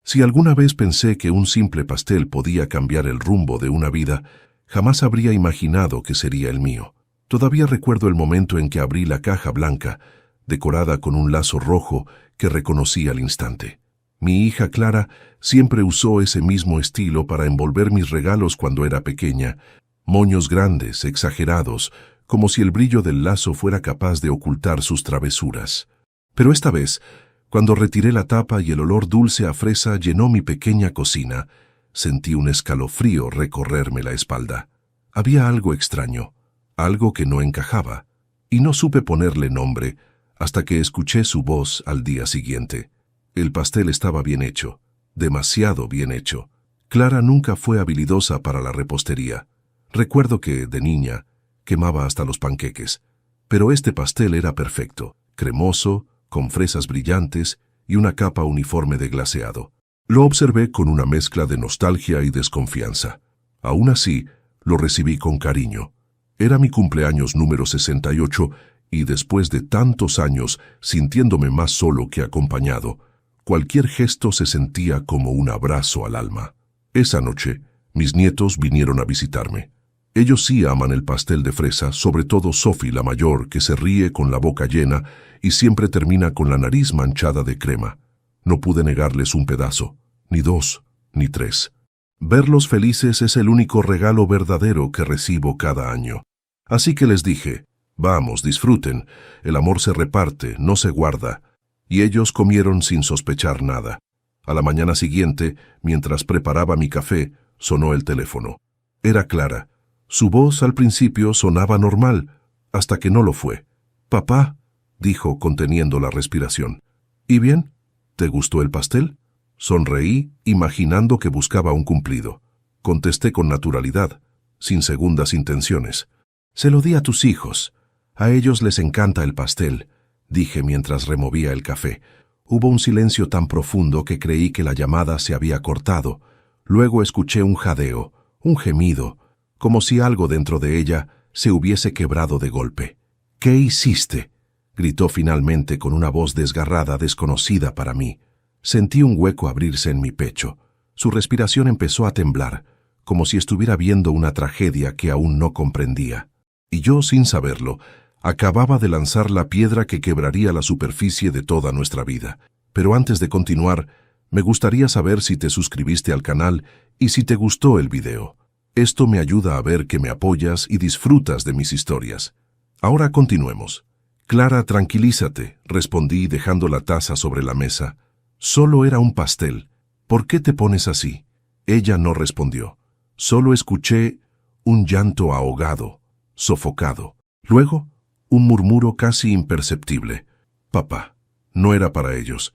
Si alguna vez pensé que un simple pastel podía cambiar el rumbo de una vida, jamás habría imaginado que sería el mío. Todavía recuerdo el momento en que abrí la caja blanca, decorada con un lazo rojo que reconocí al instante. Mi hija Clara siempre usó ese mismo estilo para envolver mis regalos cuando era pequeña, moños grandes, exagerados, como si el brillo del lazo fuera capaz de ocultar sus travesuras. Pero esta vez, cuando retiré la tapa y el olor dulce a fresa llenó mi pequeña cocina, sentí un escalofrío recorrerme la espalda. Había algo extraño, algo que no encajaba, y no supe ponerle nombre hasta que escuché su voz al día siguiente. El pastel estaba bien hecho, demasiado bien hecho. Clara nunca fue habilidosa para la repostería. Recuerdo que, de niña, quemaba hasta los panqueques, pero este pastel era perfecto, cremoso, con fresas brillantes y una capa uniforme de glaseado. Lo observé con una mezcla de nostalgia y desconfianza. Aún así, lo recibí con cariño. Era mi cumpleaños número 68 y después de tantos años, sintiéndome más solo que acompañado, cualquier gesto se sentía como un abrazo al alma. Esa noche, mis nietos vinieron a visitarme. Ellos sí aman el pastel de fresa, sobre todo Sophie, la mayor, que se ríe con la boca llena y siempre termina con la nariz manchada de crema. No pude negarles un pedazo, ni dos, ni tres. Verlos felices es el único regalo verdadero que recibo cada año. Así que les dije, vamos, disfruten, el amor se reparte, no se guarda. Y ellos comieron sin sospechar nada. A la mañana siguiente, mientras preparaba mi café, sonó el teléfono. Era Clara. Su voz al principio sonaba normal, hasta que no lo fue. «Papá», dijo conteniendo la respiración. «¿Y bien? ¿Te gustó el pastel?» Sonreí, imaginando que buscaba un cumplido. Contesté con naturalidad, sin segundas intenciones. «Se lo di a tus hijos. A ellos les encanta el pastel», dije mientras removía el café. Hubo un silencio tan profundo que creí que la llamada se había cortado. Luego escuché un jadeo, un gemido, como si algo dentro de ella se hubiese quebrado de golpe. «¿Qué hiciste?», gritó finalmente con una voz desgarrada, desconocida para mí. Sentí un hueco abrirse en mi pecho. Su respiración empezó a temblar, como si estuviera viendo una tragedia que aún no comprendía. Y yo, sin saberlo, acababa de lanzar la piedra que quebraría la superficie de toda nuestra vida. Pero antes de continuar, me gustaría saber si te suscribiste al canal y si te gustó el video. Esto me ayuda a ver que me apoyas y disfrutas de mis historias. Ahora continuemos. «Clara, tranquilízate», respondí dejando la taza sobre la mesa. «Solo era un pastel. ¿Por qué te pones así?» Ella no respondió. Solo escuché un llanto ahogado, sofocado. Luego, un murmuro casi imperceptible. «Papá». No era para ellos.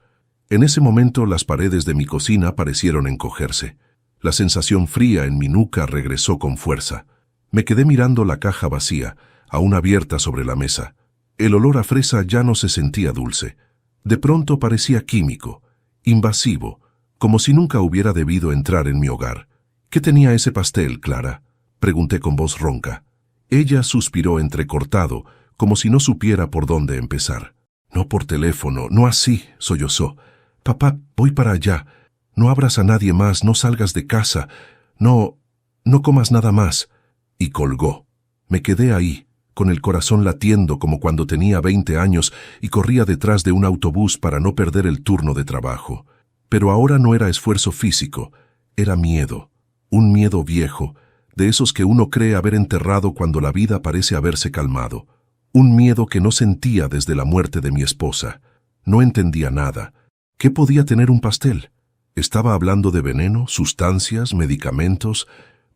En ese momento las paredes de mi cocina parecieron encogerse. La sensación fría en mi nuca regresó con fuerza. Me quedé mirando la caja vacía, aún abierta sobre la mesa. El olor a fresa ya no se sentía dulce. De pronto parecía químico, invasivo, como si nunca hubiera debido entrar en mi hogar. «¿Qué tenía ese pastel, Clara?», pregunté con voz ronca. Ella suspiró entrecortado, como si no supiera por dónde empezar. «No por teléfono, no así», sollozó. «Papá, voy para allá. No abras a nadie más, no salgas de casa. No comas nada más». Y colgó. Me quedé ahí, con el corazón latiendo como cuando tenía 20 años y corría detrás de un autobús para no perder el turno de trabajo. Pero ahora no era esfuerzo físico, era miedo. Un miedo viejo, de esos que uno cree haber enterrado cuando la vida parece haberse calmado. Un miedo que no sentía desde la muerte de mi esposa. No entendía nada. ¿Qué podía tener un pastel? ¿Estaba hablando de veneno, sustancias, medicamentos?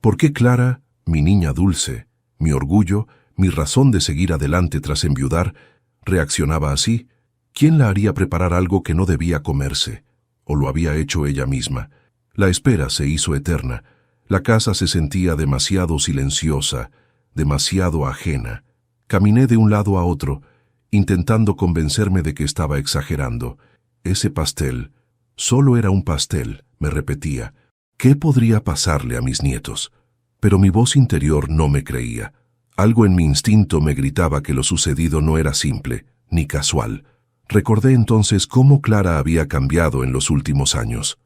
¿Por qué Clara, mi niña dulce, mi orgullo, mi razón de seguir adelante tras enviudar, reaccionaba así? ¿Quién la haría preparar algo que no debía comerse? ¿O lo había hecho ella misma? La espera se hizo eterna. La casa se sentía demasiado silenciosa, demasiado ajena. Caminé de un lado a otro, intentando convencerme de que estaba exagerando. Ese pastel solo era un pastel, me repetía. ¿Qué podría pasarle a mis nietos? Pero mi voz interior no me creía. Algo en mi instinto me gritaba que lo sucedido no era simple, ni casual. Recordé entonces cómo Clara había cambiado en los últimos años.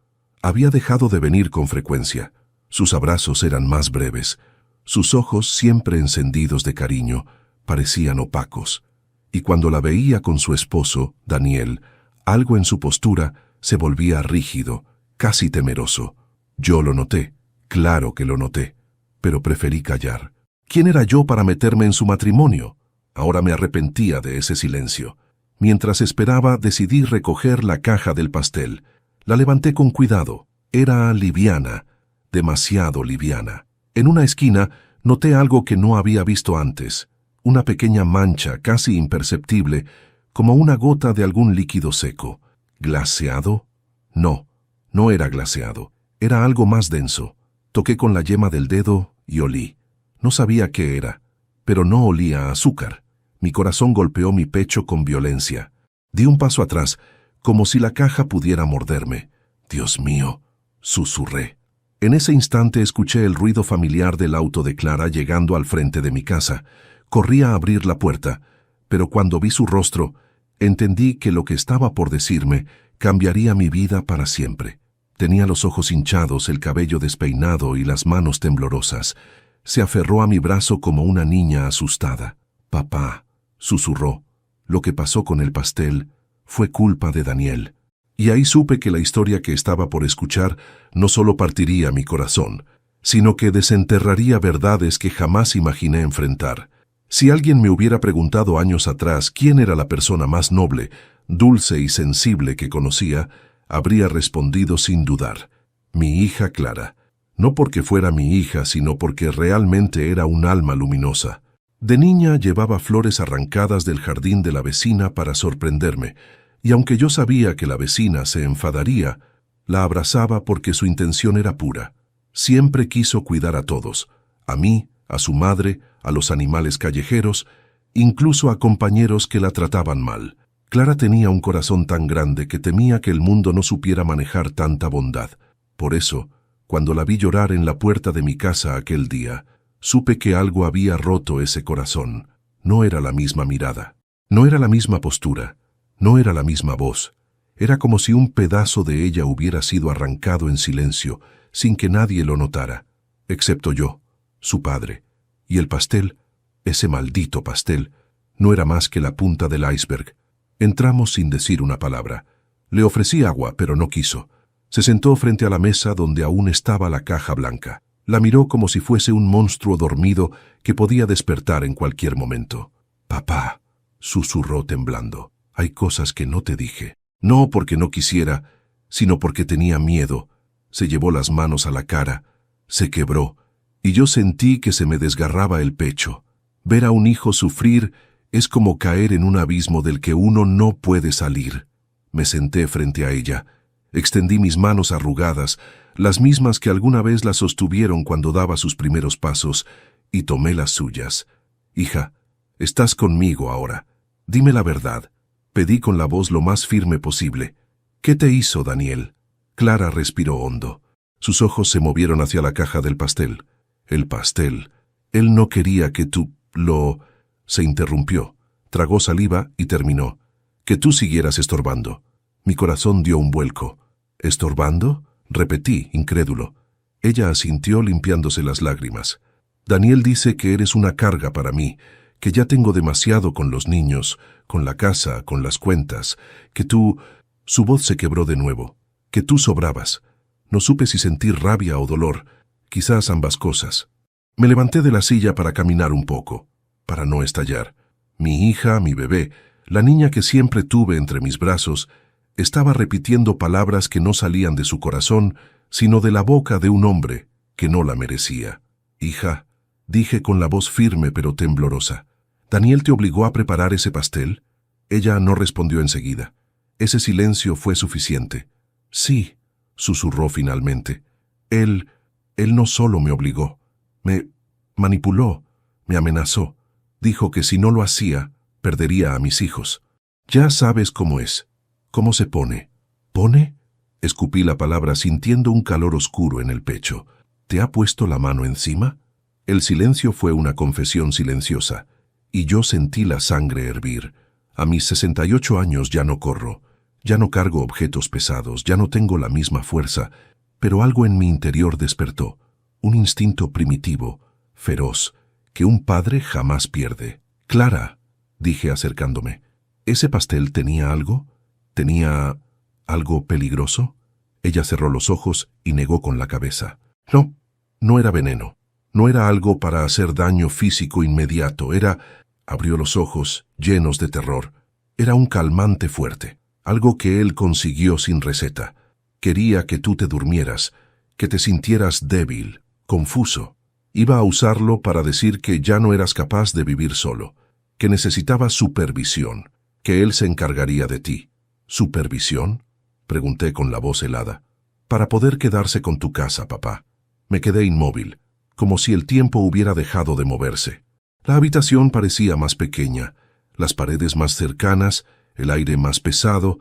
Había dejado de venir con frecuencia. Sus abrazos eran más breves. Sus ojos, siempre encendidos de cariño, parecían opacos. Y cuando la veía con su esposo, Daniel, algo en su postura se volvía rígido, casi temeroso. Yo lo noté, claro que lo noté, pero preferí callar. ¿Quién era yo para meterme en su matrimonio? Ahora me arrepentía de ese silencio. Mientras esperaba, decidí recoger la caja del pastel. La levanté con cuidado. Era liviana, demasiado liviana. En una esquina noté algo que no había visto antes. Una pequeña mancha, casi imperceptible, como una gota de algún líquido seco. ¿Glaseado? No, no era glaseado. Era algo más denso. Toqué con la yema del dedo y olí. No sabía qué era, pero no olía a azúcar. Mi corazón golpeó mi pecho con violencia. Di un paso atrás, como si la caja pudiera morderme. «Dios mío», susurré. En ese instante escuché el ruido familiar del auto de Clara llegando al frente de mi casa. Corrí a abrir la puerta, pero cuando vi su rostro, entendí que lo que estaba por decirme cambiaría mi vida para siempre. Tenía los ojos hinchados, el cabello despeinado y las manos temblorosas. Se aferró a mi brazo como una niña asustada. «Papá», susurró, «lo que pasó con el pastel fue culpa de Daniel». Y ahí supe que la historia que estaba por escuchar no solo partiría mi corazón, sino que desenterraría verdades que jamás imaginé enfrentar. Si alguien me hubiera preguntado años atrás quién era la persona más noble, dulce y sensible que conocía, habría respondido sin dudar: mi hija Clara. No porque fuera mi hija, sino porque realmente era un alma luminosa. De niña llevaba flores arrancadas del jardín de la vecina para sorprenderme, y aunque yo sabía que la vecina se enfadaría, la abrazaba porque su intención era pura. Siempre quiso cuidar a todos, a mí, a su madre, a los animales callejeros, incluso a compañeros que la trataban mal. Clara tenía un corazón tan grande que temía que el mundo no supiera manejar tanta bondad. Por eso, cuando la vi llorar en la puerta de mi casa aquel día, supe que algo había roto ese corazón. No era la misma mirada, no era la misma postura, no era la misma voz. Era como si un pedazo de ella hubiera sido arrancado en silencio, sin que nadie lo notara, excepto yo, su padre. Y el pastel, ese maldito pastel, no era más que la punta del iceberg. Entramos sin decir una palabra. Le ofrecí agua, pero no quiso. Se sentó frente a la mesa donde aún estaba la caja blanca. La miró como si fuese un monstruo dormido que podía despertar en cualquier momento. «Papá», susurró temblando, «hay cosas que no te dije. No porque no quisiera, sino porque tenía miedo». Se llevó las manos a la cara, se quebró, y yo sentí que se me desgarraba el pecho. Ver a un hijo sufrir es como caer en un abismo del que uno no puede salir. Me senté frente a ella, extendí mis manos arrugadas, las mismas que alguna vez la sostuvieron cuando daba sus primeros pasos, y tomé las suyas. «Hija, estás conmigo ahora. Dime la verdad», pedí con la voz lo más firme posible. «¿Qué te hizo, Daniel?» Clara respiró hondo. Sus ojos se movieron hacia la caja del pastel. «El pastel. Él no quería que tú lo...» Se interrumpió, tragó saliva y terminó. «Que tú siguieras estorbando». Mi corazón dio un vuelco. «¿Estorbando?», repetí, incrédulo. Ella asintió limpiándose las lágrimas. «Daniel dice que eres una carga para mí, que ya tengo demasiado con los niños, con la casa, con las cuentas, que tú...» Su voz se quebró de nuevo. «Que tú sobrabas». No supe si sentir rabia o dolor, quizás ambas cosas. Me levanté de la silla para caminar un poco, para no estallar. Mi hija, mi bebé, la niña que siempre tuve entre mis brazos, estaba repitiendo palabras que no salían de su corazón, sino de la boca de un hombre que no la merecía. «Hija», dije con la voz firme pero temblorosa, «¿Daniel te obligó a preparar ese pastel?» Ella no respondió enseguida. Ese silencio fue suficiente. «Sí», susurró finalmente. Él no solo me obligó, me manipuló, me amenazó. Dijo que si no lo hacía, perdería a mis hijos. Ya sabes cómo es, cómo se pone». «¿Pone?», escupí la palabra sintiendo un calor oscuro en el pecho. «¿Te ha puesto la mano encima?». El silencio fue una confesión silenciosa, y yo sentí la sangre hervir. A mis 68 años ya no corro, ya no cargo objetos pesados, ya no tengo la misma fuerza, Pero algo en mi interior despertó, un instinto primitivo, feroz, que un padre jamás pierde. «Clara», dije acercándome, ¿ese pastel tenía algo? ¿Tenía algo peligroso? Ella cerró los ojos y negó con la cabeza. No, no era veneno. No era algo para hacer daño físico inmediato. Abrió los ojos, llenos de terror. Era un calmante fuerte, algo que él consiguió sin receta. Quería que tú te durmieras, que te sintieras débil, confuso. Iba a usarlo para decir que ya no eras capaz de vivir solo, que necesitabas supervisión, que él se encargaría de ti. ¿Supervisión?, pregunté con la voz helada. Para poder quedarse con tu casa, papá. Me quedé inmóvil, como si el tiempo hubiera dejado de moverse. La habitación parecía más pequeña, las paredes más cercanas, el aire más pesado,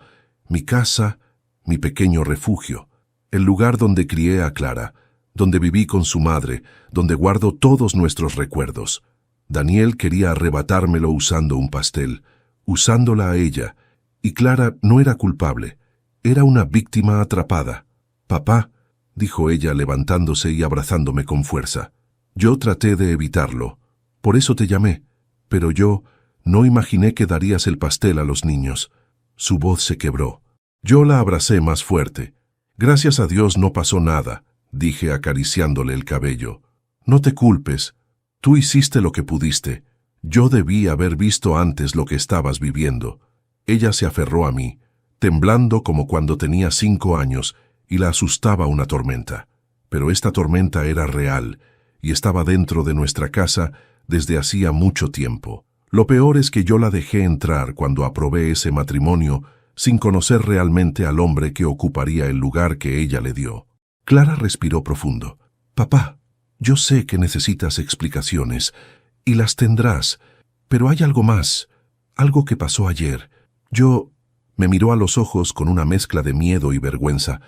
mi casa, mi pequeño refugio, el lugar donde crié a Clara, donde viví con su madre, donde guardo todos nuestros recuerdos. Daniel quería arrebatármelo usando un pastel, usándola a ella, y Clara no era culpable, era una víctima atrapada. «Papá», dijo ella levantándose y abrazándome con fuerza. «Yo traté de evitarlo, por eso te llamé, pero yo no imaginé que darías el pastel a los niños». Su voz se quebró. Yo la abracé más fuerte. «Gracias a Dios no pasó nada», dije acariciándole el cabello. «No te culpes. Tú hiciste lo que pudiste. Yo debí haber visto antes lo que estabas viviendo». Ella se aferró a mí, temblando como cuando tenía 5 años, y la asustaba una tormenta. Pero esta tormenta era real, y estaba dentro de nuestra casa desde hacía mucho tiempo. Lo peor es que yo la dejé entrar cuando aprobé ese matrimonio sin conocer realmente al hombre que ocuparía el lugar que ella le dio. Clara respiró profundo. «Papá, yo sé que necesitas explicaciones, y las tendrás, pero hay algo más, algo que pasó ayer. Me miró a los ojos con una mezcla de miedo y vergüenza.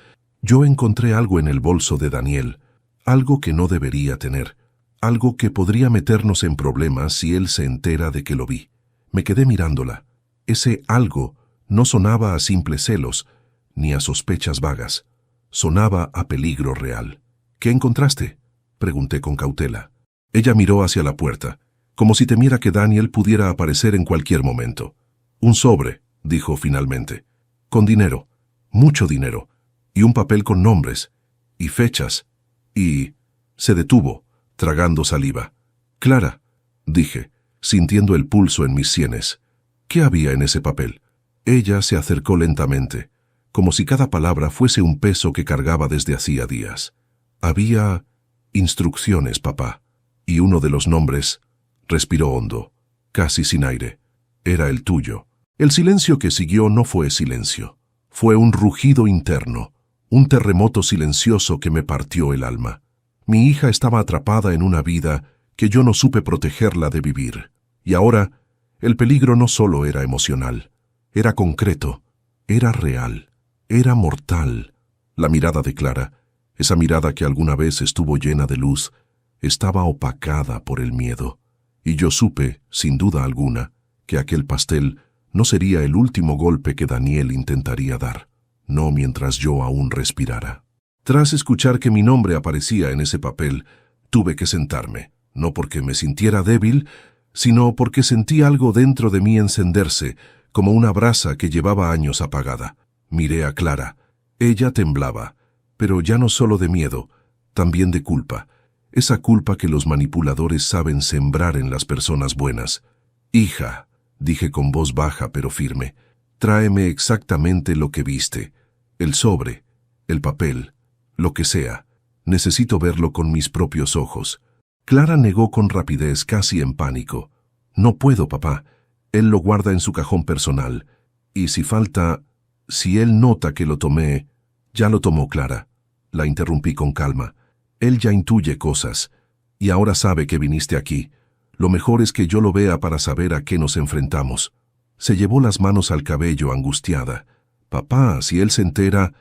Yo encontré algo en el bolso de Daniel, algo que no debería tener, algo que podría meternos en problemas si él se entera de que lo vi». Me quedé mirándola. Ese algo no sonaba a simples celos, ni a sospechas vagas. Sonaba a peligro real. «¿Qué encontraste?», pregunté con cautela. Ella miró hacia la puerta, como si temiera que Daniel pudiera aparecer en cualquier momento. «Un sobre», dijo finalmente, «con dinero, mucho dinero, y un papel con nombres, y fechas, y...». Se detuvo, tragando saliva. «Clara», dije, sintiendo el pulso en mis sienes, «¿qué había en ese papel?». Ella se acercó lentamente, como si cada palabra fuese un peso que cargaba desde hacía días. «Había instrucciones, papá, y uno de los nombres», respiró hondo, casi sin aire, «era el tuyo». El silencio que siguió no fue silencio. Fue un rugido interno, un terremoto silencioso que me partió el alma. Mi hija estaba atrapada en una vida que yo no supe protegerla de vivir. Y ahora, el peligro no solo era emocional, era concreto, era real, era mortal. La mirada de Clara, esa mirada que alguna vez estuvo llena de luz, estaba opacada por el miedo. Y yo supe, sin duda alguna, que aquel pastel no sería el último golpe que Daniel intentaría dar, no mientras yo aún respirara. Tras escuchar que mi nombre aparecía en ese papel, tuve que sentarme, no porque me sintiera débil, sino porque sentí algo dentro de mí encenderse, como una brasa que llevaba años apagada. Miré a Clara. Ella temblaba, pero ya no solo de miedo, también de culpa, esa culpa que los manipuladores saben sembrar en las personas buenas. «Hija», dije con voz baja pero firme, «tráeme exactamente lo que viste, el sobre, el papel, lo que sea. Necesito verlo con mis propios ojos». Clara negó con rapidez, casi en pánico. «No puedo, papá. Él lo guarda en su cajón personal. Y si él nota que lo tomé...». «Ya lo tomó, Clara», la interrumpí con calma. «Él ya intuye cosas, y ahora sabe que viniste aquí. Lo mejor es que yo lo vea para saber a qué nos enfrentamos». Se llevó las manos al cabello, angustiada. «Papá, si él se entera...».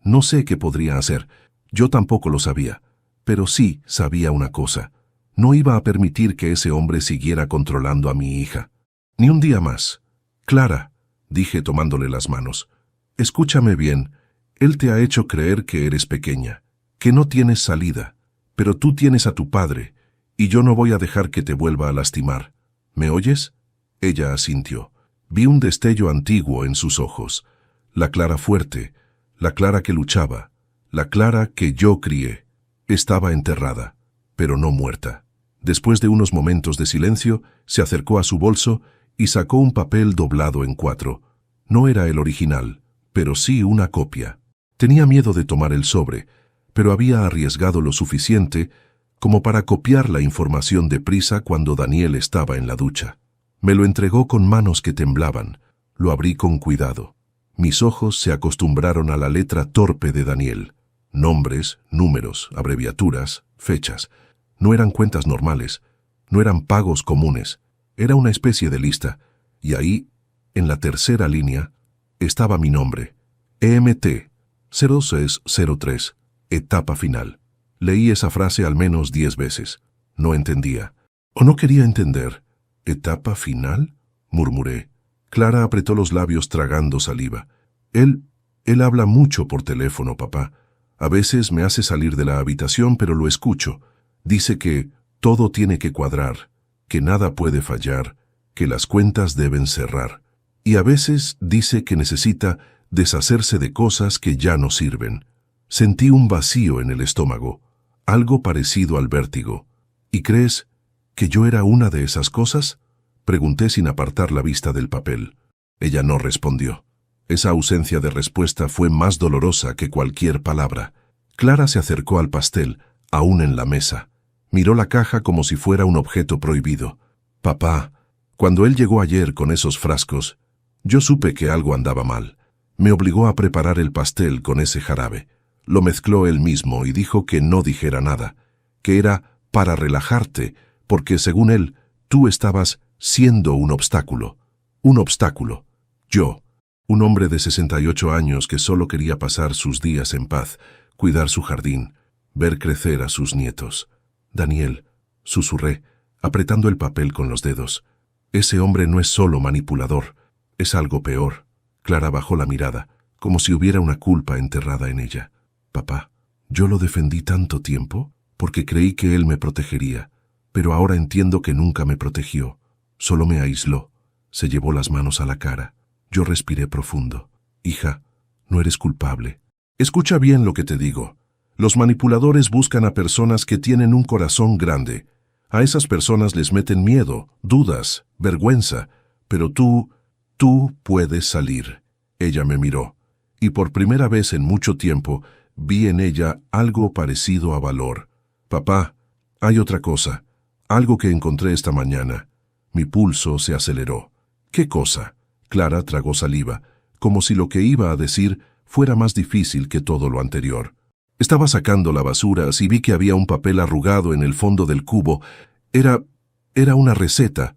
No sé qué podría hacer. Yo tampoco lo sabía. Pero sí sabía una cosa. No iba a permitir que ese hombre siguiera controlando a mi hija. Ni un día más. «Clara», dije tomándole las manos, «escúchame bien. Él te ha hecho creer que eres pequeña. que no tienes salida, pero tú tienes a tu padre, y yo no voy a dejar que te vuelva a lastimar. ¿Me oyes? Ella asintió. Vi un destello antiguo en sus ojos. La Clara fuerte, la Clara que luchaba, la Clara que yo crié. Estaba enterrada, pero no muerta. Después de unos momentos de silencio, se acercó a su bolso y sacó un papel doblado en 4. No era el original, pero sí una copia. Tenía miedo de tomar el sobre, pero había arriesgado lo suficiente como para copiar la información deprisa cuando Daniel estaba en la ducha. Me lo entregó con manos que temblaban. Lo abrí con cuidado. Mis ojos se acostumbraron a la letra torpe de Daniel. Nombres, números, abreviaturas, fechas. No eran cuentas normales, no eran pagos comunes. Era una especie de lista. Y ahí, en la tercera línea, estaba mi nombre. EMT 0603, etapa final. Leí esa frase al menos 10 veces. No entendía. O no quería entender. ¿Etapa final?, murmuré. Clara apretó los labios tragando saliva. Él habla mucho por teléfono, papá. A veces me hace salir de la habitación, pero lo escucho. Dice que todo tiene que cuadrar, que nada puede fallar, que las cuentas deben cerrar. Y a veces dice que necesita deshacerse de cosas que ya no sirven. Sentí un vacío en el estómago, algo parecido al vértigo. ¿Y crees que yo era una de esas cosas?, pregunté sin apartar la vista del papel. Ella no respondió. Esa ausencia de respuesta fue más dolorosa que cualquier palabra. Clara se acercó al pastel, aún en la mesa. Miró la caja como si fuera un objeto prohibido. Papá, cuando él llegó ayer con esos frascos, yo supe que algo andaba mal. Me obligó a preparar el pastel con ese jarabe. Lo mezcló él mismo y dijo que no dijera nada, que era para relajarte, porque según él, tú estabas siendo un obstáculo. Un obstáculo. Yo, un hombre de 68 años que solo quería pasar sus días en paz, cuidar su jardín, ver crecer a sus nietos. Daniel, susurré, apretando el papel con los dedos. Ese hombre no es solo manipulador, es algo peor. Clara bajó la mirada, como si hubiera una culpa enterrada en ella. Papá, yo lo defendí tanto tiempo porque creí que él me protegería, pero ahora entiendo que nunca me protegió. Solo me aisló. Se llevó las manos a la cara. Yo respiré profundo. Hija, no eres culpable. Escucha bien lo que te digo. Los manipuladores buscan a personas que tienen un corazón grande. A esas personas les meten miedo, dudas, vergüenza. Pero tú puedes salir. Ella me miró, y por primera vez en mucho tiempo vi en ella algo parecido a valor. Papá, hay otra cosa, algo que encontré esta mañana. Mi pulso se aceleró. ¿Qué cosa? Clara tragó saliva, como si lo que iba a decir fuera más difícil que todo lo anterior. Estaba sacando la basura y vi que había un papel arrugado en el fondo del cubo. Era una receta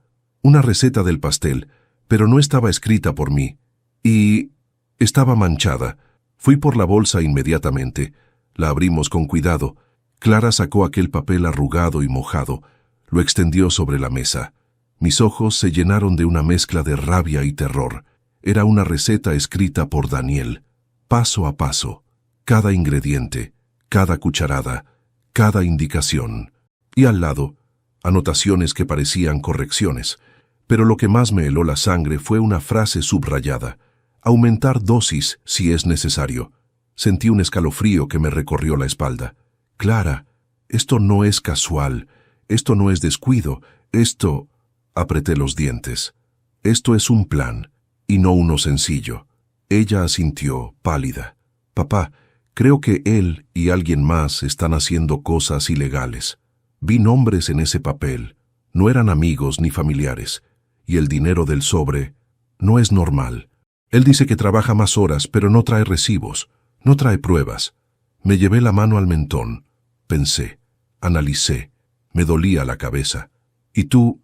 del pastel, pero no estaba escrita por mí. Y estaba manchada. Fui por la bolsa inmediatamente. La abrimos con cuidado. Clara sacó aquel papel arrugado y mojado. Lo extendió sobre la mesa. Mis ojos se llenaron de una mezcla de rabia y terror. Era una receta escrita por Daniel, paso a paso, cada ingrediente, cada cucharada, cada indicación. Y al lado, anotaciones que parecían correcciones. Pero lo que más me heló la sangre fue una frase subrayada. Aumentar dosis si es necesario. Sentí un escalofrío que me recorrió la espalda. Clara, esto no es casual, esto no es descuido, esto... Apreté los dientes. Esto es un plan, y no uno sencillo. Ella asintió, pálida. Papá, creo que él y alguien más están haciendo cosas ilegales. Vi nombres en ese papel. No eran amigos ni familiares. Y el dinero del sobre no es normal. Él dice que trabaja más horas, pero no trae recibos, no trae pruebas. Me llevé la mano al mentón. Pensé, analicé. Me dolía la cabeza. ¿Y tú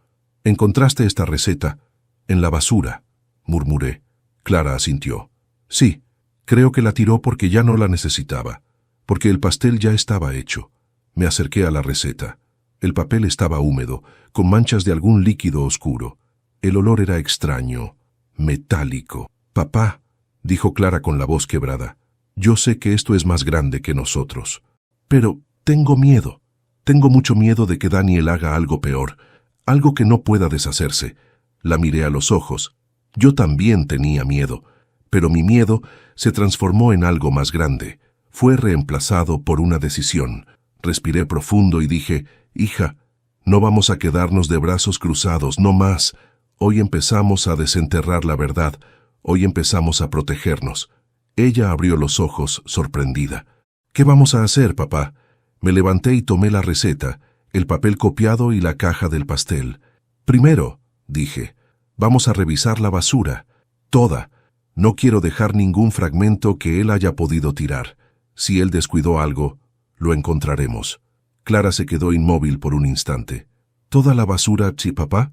encontraste esta receta en la basura?, murmuré. Clara asintió. Sí, creo que la tiró porque ya no la necesitaba, porque el pastel ya estaba hecho. Me acerqué a la receta. El papel estaba húmedo, con manchas de algún líquido oscuro. El olor era extraño, metálico. Papá, dijo Clara con la voz quebrada, yo sé que esto es más grande que nosotros. Pero tengo miedo. Tengo mucho miedo de que Daniel haga algo peor, algo que no pueda deshacerse. La miré a los ojos. Yo también tenía miedo, pero mi miedo se transformó en algo más grande. Fue reemplazado por una decisión. Respiré profundo y dije, hija, no vamos a quedarnos de brazos cruzados, no más. Hoy empezamos a desenterrar la verdad. Hoy empezamos a protegernos. Ella abrió los ojos, sorprendida. ¿Qué vamos a hacer, papá? Me levanté y tomé la receta, el papel copiado y la caja del pastel. Primero, dije, vamos a revisar la basura. Toda. No quiero dejar ningún fragmento que él haya podido tirar. Si él descuidó algo, lo encontraremos. Clara se quedó inmóvil por un instante. ¿Toda la basura, sí, papá?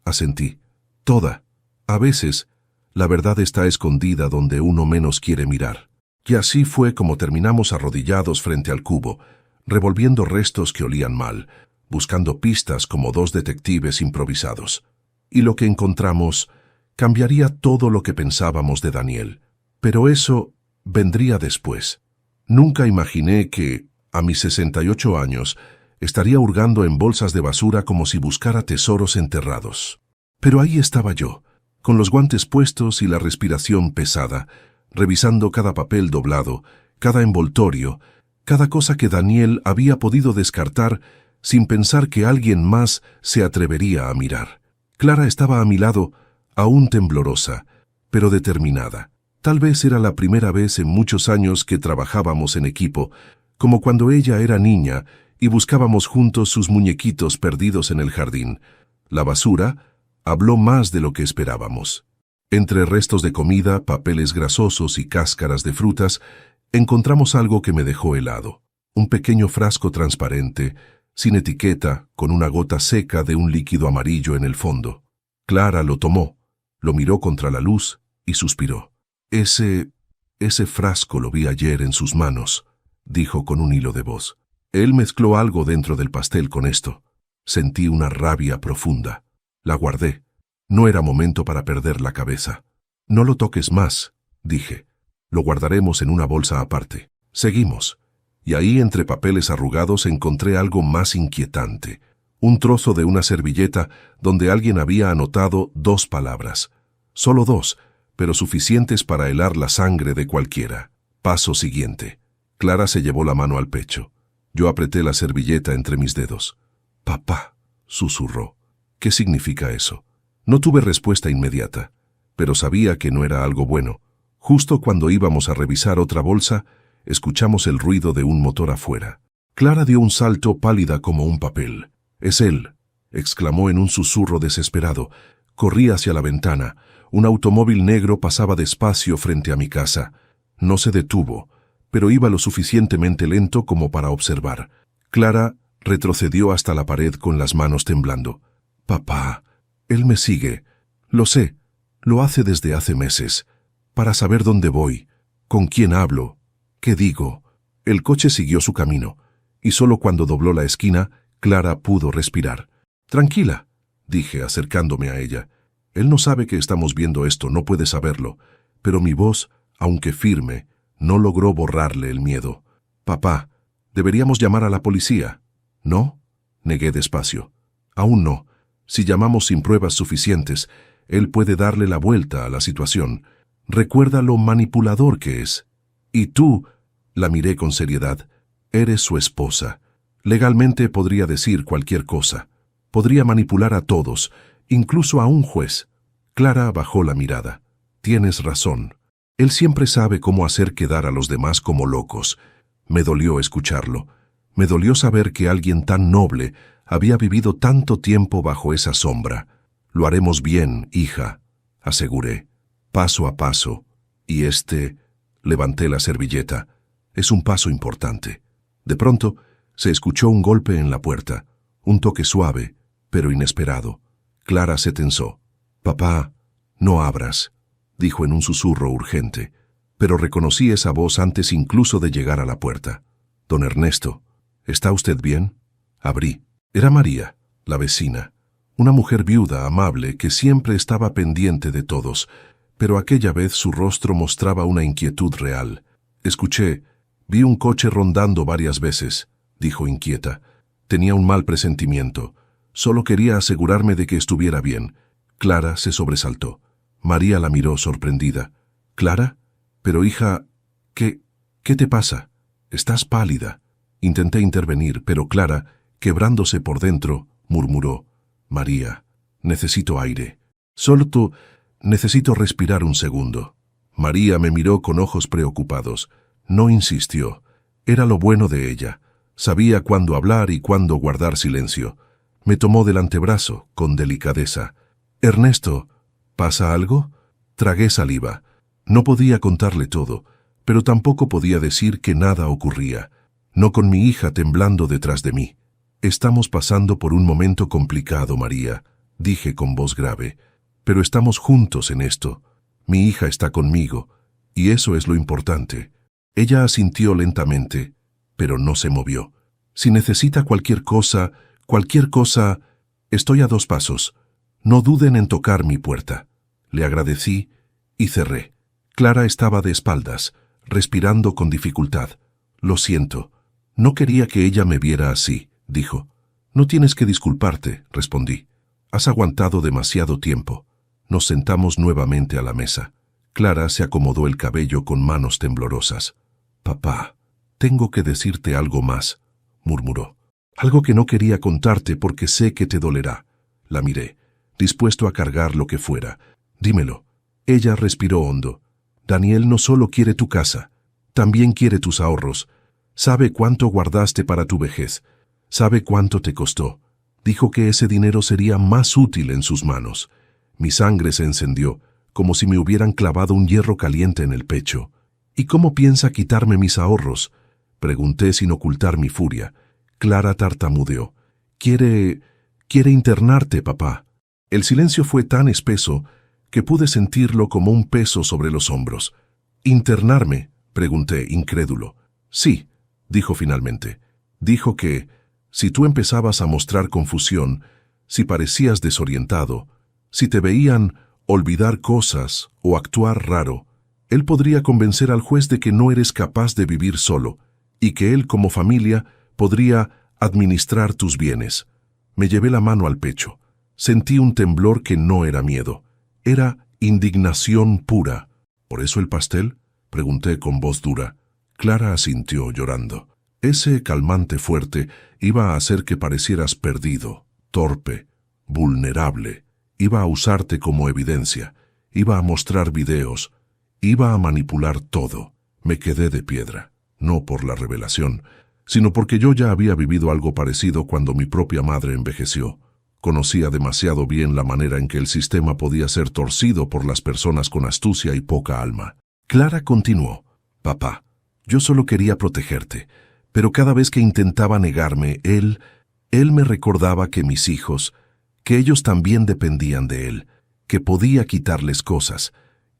Asentí. Toda. A veces, la verdad está escondida donde uno menos quiere mirar. Y así fue como terminamos arrodillados frente al cubo, revolviendo restos que olían mal, buscando pistas como dos detectives improvisados. Y lo que encontramos cambiaría todo lo que pensábamos de Daniel. Pero eso vendría después. Nunca imaginé que, a mis 68 años, estaría hurgando en bolsas de basura como si buscara tesoros enterrados. Pero ahí estaba yo, con los guantes puestos y la respiración pesada, revisando cada papel doblado, cada envoltorio, cada cosa que Daniel había podido descartar sin pensar que alguien más se atrevería a mirar. Clara estaba a mi lado, aún temblorosa, pero determinada. Tal vez era la primera vez en muchos años que trabajábamos en equipo, como cuando ella era niña y buscábamos juntos sus muñequitos perdidos en el jardín. La basura habló más de lo que esperábamos. Entre restos de comida, papeles grasosos y cáscaras de frutas, encontramos algo que me dejó helado. Un pequeño frasco transparente, sin etiqueta, con una gota seca de un líquido amarillo en el fondo. Clara lo tomó, lo miró contra la luz y suspiró. Ese frasco lo vi ayer en sus manos, dijo con un hilo de voz. Él mezcló algo dentro del pastel con esto. Sentí una rabia profunda. La guardé. No era momento para perder la cabeza. No lo toques más, dije. Lo guardaremos en una bolsa aparte. Seguimos. Y ahí, entre papeles arrugados, encontré algo más inquietante. Un trozo de una servilleta donde alguien había anotado 2 palabras. Solo 2, pero suficientes para helar la sangre de cualquiera. Paso siguiente. Clara se llevó la mano al pecho. Yo apreté la servilleta entre mis dedos. «Papá», susurró. «¿Qué significa eso?» No tuve respuesta inmediata, pero sabía que no era algo bueno. Justo cuando íbamos a revisar otra bolsa, escuchamos el ruido de un motor afuera. Clara dio un salto, pálida como un papel. «Es él», exclamó en un susurro desesperado. Corrí hacia la ventana. Un automóvil negro pasaba despacio frente a mi casa. No se detuvo, pero iba lo suficientemente lento como para observar. Clara retrocedió hasta la pared con las manos temblando. «Papá, él me sigue. Lo sé. Lo hace desde hace meses. Para saber dónde voy, con quién hablo, qué digo». El coche siguió su camino, y solo cuando dobló la esquina, Clara pudo respirar. «Tranquila», dije acercándome a ella. «Él no sabe que estamos viendo esto, no puede saberlo». Pero mi voz, aunque firme, no logró borrarle el miedo. «Papá, deberíamos llamar a la policía». «¿No?», negué despacio. «Aún no. Si llamamos sin pruebas suficientes, él puede darle la vuelta a la situación. Recuerda lo manipulador que es. Y tú», la miré con seriedad, «eres su esposa. Legalmente podría decir cualquier cosa. Podría manipular a todos, incluso a un juez». Clara bajó la mirada. «Tienes razón. Él siempre sabe cómo hacer quedar a los demás como locos». Me dolió escucharlo. Me dolió saber que alguien tan noble había vivido tanto tiempo bajo esa sombra. «Lo haremos bien, hija», aseguré, «paso a paso. Y levanté la servilleta. Es un paso importante». De pronto, se escuchó un golpe en la puerta, un toque suave, pero inesperado. Clara se tensó. «Papá, no abras», dijo en un susurro urgente, pero reconocí esa voz antes incluso de llegar a la puerta. «Don Ernesto, ¿está usted bien?» Abrí. Era María, la vecina, una mujer viuda, amable, que siempre estaba pendiente de todos, pero aquella vez su rostro mostraba una inquietud real. Escuché, Vi un coche rondando varias veces, dijo inquieta. Tenía un mal presentimiento. Solo quería asegurarme de que estuviera bien. Clara se sobresaltó. María la miró sorprendida. ¿Clara? Pero hija, ¿qué te pasa? Estás pálida. Intenté intervenir, pero Clara, quebrándose por dentro, murmuró. María, necesito aire. Solo necesito respirar un segundo. María me miró con ojos preocupados. No insistió. Era lo bueno de ella. Sabía cuándo hablar y cuándo guardar silencio. Me tomó del antebrazo, con delicadeza. Ernesto, ¿pasa algo? Tragué saliva. No podía contarle todo, pero tampoco podía decir que nada ocurría. No con mi hija temblando detrás de mí. Estamos pasando por un momento complicado, María, dije con voz grave. Pero estamos juntos en esto. Mi hija está conmigo, y eso es lo importante. Ella asintió lentamente, pero no se movió. Si necesita cualquier cosa, estoy a 2 pasos. No duden en tocar mi puerta. Le agradecí y cerré. Clara estaba de espaldas, respirando con dificultad. Lo siento. No quería que ella me viera así, dijo. No tienes que disculparte, respondí. Has aguantado demasiado tiempo. Nos sentamos nuevamente a la mesa. Clara se acomodó el cabello con manos temblorosas. Papá, tengo que decirte algo más, murmuró. Algo que no quería contarte porque sé que te dolerá. La miré, dispuesto a cargar lo que fuera. Dímelo. Ella respiró hondo. Daniel no solo quiere tu casa, también quiere tus ahorros. Sabe cuánto guardaste para tu vejez. Sabe cuánto te costó. Dijo que ese dinero sería más útil en sus manos. Mi sangre se encendió, como si me hubieran clavado un hierro caliente en el pecho. ¿Y cómo piensa quitarme mis ahorros? Pregunté sin ocultar mi furia. Clara tartamudeó. Quiere internarte, papá. El silencio fue tan espeso que pude sentirlo como un peso sobre los hombros. ¿Internarme?, pregunté, incrédulo. Sí, dijo finalmente. Dijo que, si tú empezabas a mostrar confusión, si parecías desorientado, si te veían olvidar cosas o actuar raro, él podría convencer al juez de que no eres capaz de vivir solo y que él, como familia, podría administrar tus bienes. Me llevé la mano al pecho. Sentí un temblor que no era miedo. Era indignación pura. ¿Por eso el pastel?, pregunté con voz dura. Clara asintió, llorando. Ese calmante fuerte iba a hacer que parecieras perdido, torpe, vulnerable. Iba a usarte como evidencia. Iba a mostrar videos. Iba a manipular todo. Me quedé de piedra. No por la revelación, sino porque yo ya había vivido algo parecido cuando mi propia madre envejeció. Conocía demasiado bien la manera en que el sistema podía ser torcido por las personas con astucia y poca alma. Clara continuó. Papá, yo solo quería protegerte, pero cada vez que intentaba negarme, él me recordaba que mis hijos, que ellos también dependían de él, que podía quitarles cosas,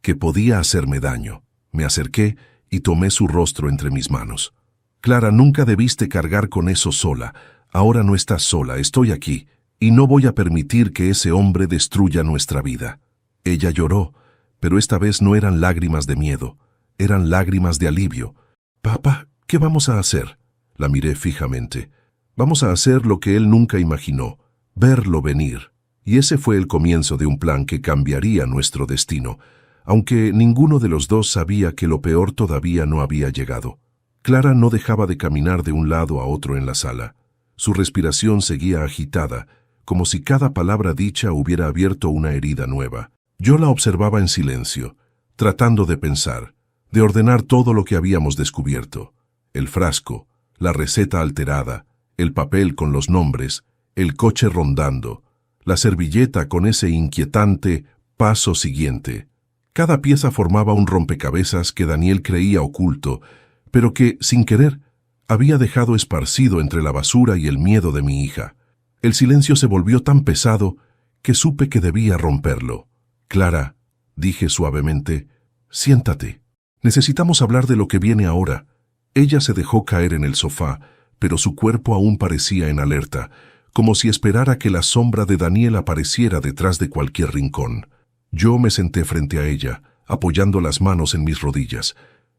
que podía hacerme daño. Me acerqué y tomé su rostro entre mis manos. Clara, nunca debiste cargar con eso sola. Ahora no estás sola, estoy aquí. Y no voy a permitir que ese hombre destruya nuestra vida. Ella lloró, pero esta vez no eran lágrimas de miedo, eran lágrimas de alivio. Papá, ¿qué vamos a hacer? La miré fijamente. Vamos a hacer lo que él nunca imaginó, verlo venir. Y ese fue el comienzo de un plan que cambiaría nuestro destino, aunque ninguno de los dos sabía que lo peor todavía no había llegado. Clara no dejaba de caminar de un lado a otro en la sala. Su respiración seguía agitada, como si cada palabra dicha hubiera abierto una herida nueva. Yo la observaba en silencio, tratando de pensar, de ordenar todo lo que habíamos descubierto. El frasco, la receta alterada, el papel con los nombres, el coche rondando, la servilleta con ese inquietante paso siguiente. Cada pieza formaba un rompecabezas que Daniel creía oculto, pero que, sin querer, había dejado esparcido entre la basura y el miedo de mi hija. El silencio se volvió tan pesado que supe que debía romperlo. Clara, dije suavemente, siéntate. Necesitamos hablar de lo que viene ahora. Ella se dejó caer en el sofá, pero su cuerpo aún parecía en alerta, como si esperara que la sombra de Daniel apareciera detrás de cualquier rincón. Yo me senté frente a ella, apoyando las manos en mis rodillas.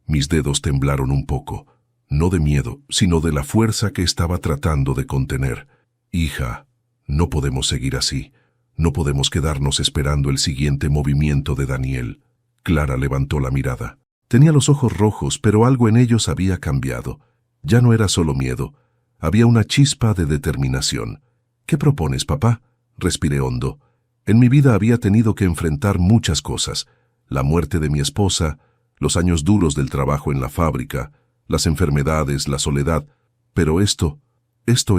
Mis dedos temblaron un poco. no de miedo, sino de la fuerza que estaba tratando de contener. Hija, no podemos seguir así. No podemos quedarnos esperando el siguiente movimiento de Daniel. Clara levantó la mirada. Tenía los ojos rojos, pero algo en ellos había cambiado. Ya no era solo miedo. Había una chispa de determinación. ¿Qué propones, papá? Respiré hondo. En mi vida había tenido que enfrentar muchas cosas. La muerte de mi esposa, los años duros del trabajo en la fábrica, las enfermedades, la soledad. Pero esto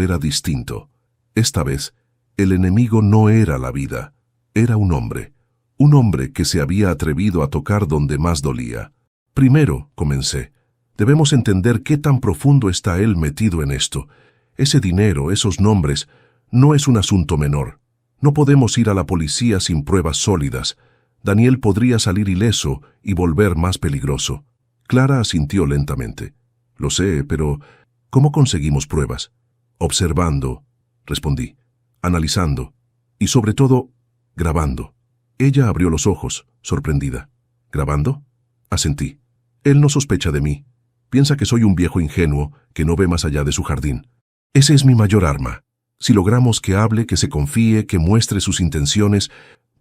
era distinto. Esta vez, el enemigo no era la vida, era un hombre que se había atrevido a tocar donde más dolía. Primero, comencé, debemos entender qué tan profundo está él metido en esto. Ese dinero, esos nombres, no es un asunto menor. No podemos ir a la policía sin pruebas sólidas. Daniel podría salir ileso y volver más peligroso. Clara asintió lentamente. Lo sé, pero ¿cómo conseguimos pruebas? Observando, respondí. Analizando, y sobre todo, grabando. Ella abrió los ojos, sorprendida. ¿Grabando? Asentí. Él no sospecha de mí. Piensa que soy un viejo ingenuo que no ve más allá de su jardín. Ese es mi mayor arma. Si logramos que hable, que se confíe, que muestre sus intenciones,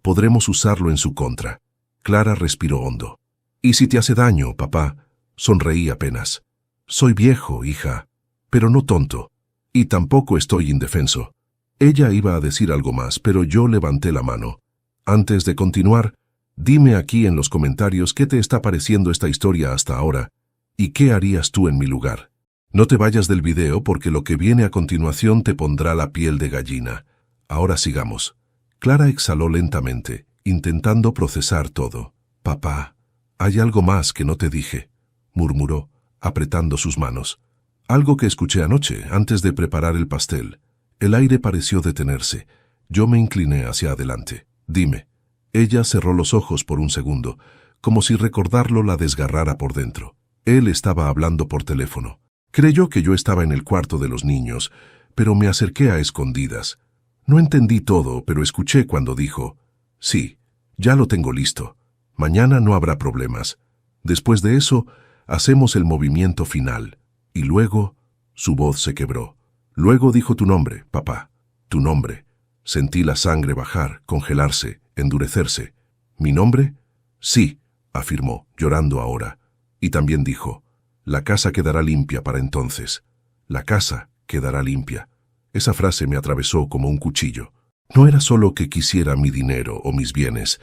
podremos usarlo en su contra. Clara respiró hondo. ¿Y si te hace daño, papá? Sonreí apenas. Soy viejo, hija, pero no tonto. Y tampoco estoy indefenso. Ella iba a decir algo más, pero yo levanté la mano. Antes de continuar, dime aquí en los comentarios qué te está pareciendo esta historia hasta ahora y qué harías tú en mi lugar. No te vayas del video porque lo que viene a continuación te pondrá la piel de gallina. Ahora sigamos. Clara exhaló lentamente, intentando procesar todo. Papá, hay algo más que no te dije, murmuró, apretando sus manos. Algo que escuché anoche, antes de preparar el pastel. El aire pareció detenerse. Yo me incliné hacia adelante. Dime. Ella cerró los ojos por un segundo, como si recordarlo la desgarrara por dentro. Él estaba hablando por teléfono. Creyó que yo estaba en el cuarto de los niños, pero me acerqué a escondidas. No entendí todo, pero escuché cuando dijo, sí, ya lo tengo listo. Mañana no habrá problemas. Después de eso, hacemos el movimiento final. Y luego, su voz se quebró. Luego dijo tu nombre, papá, tu nombre. Sentí la sangre bajar, congelarse, endurecerse. ¿Mi nombre? Sí, afirmó, llorando ahora. Y también dijo, la casa quedará limpia para entonces. La casa quedará limpia. Esa frase me atravesó como un cuchillo. No era solo que quisiera mi dinero o mis bienes.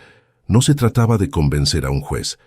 No se trataba de convencer a un juez.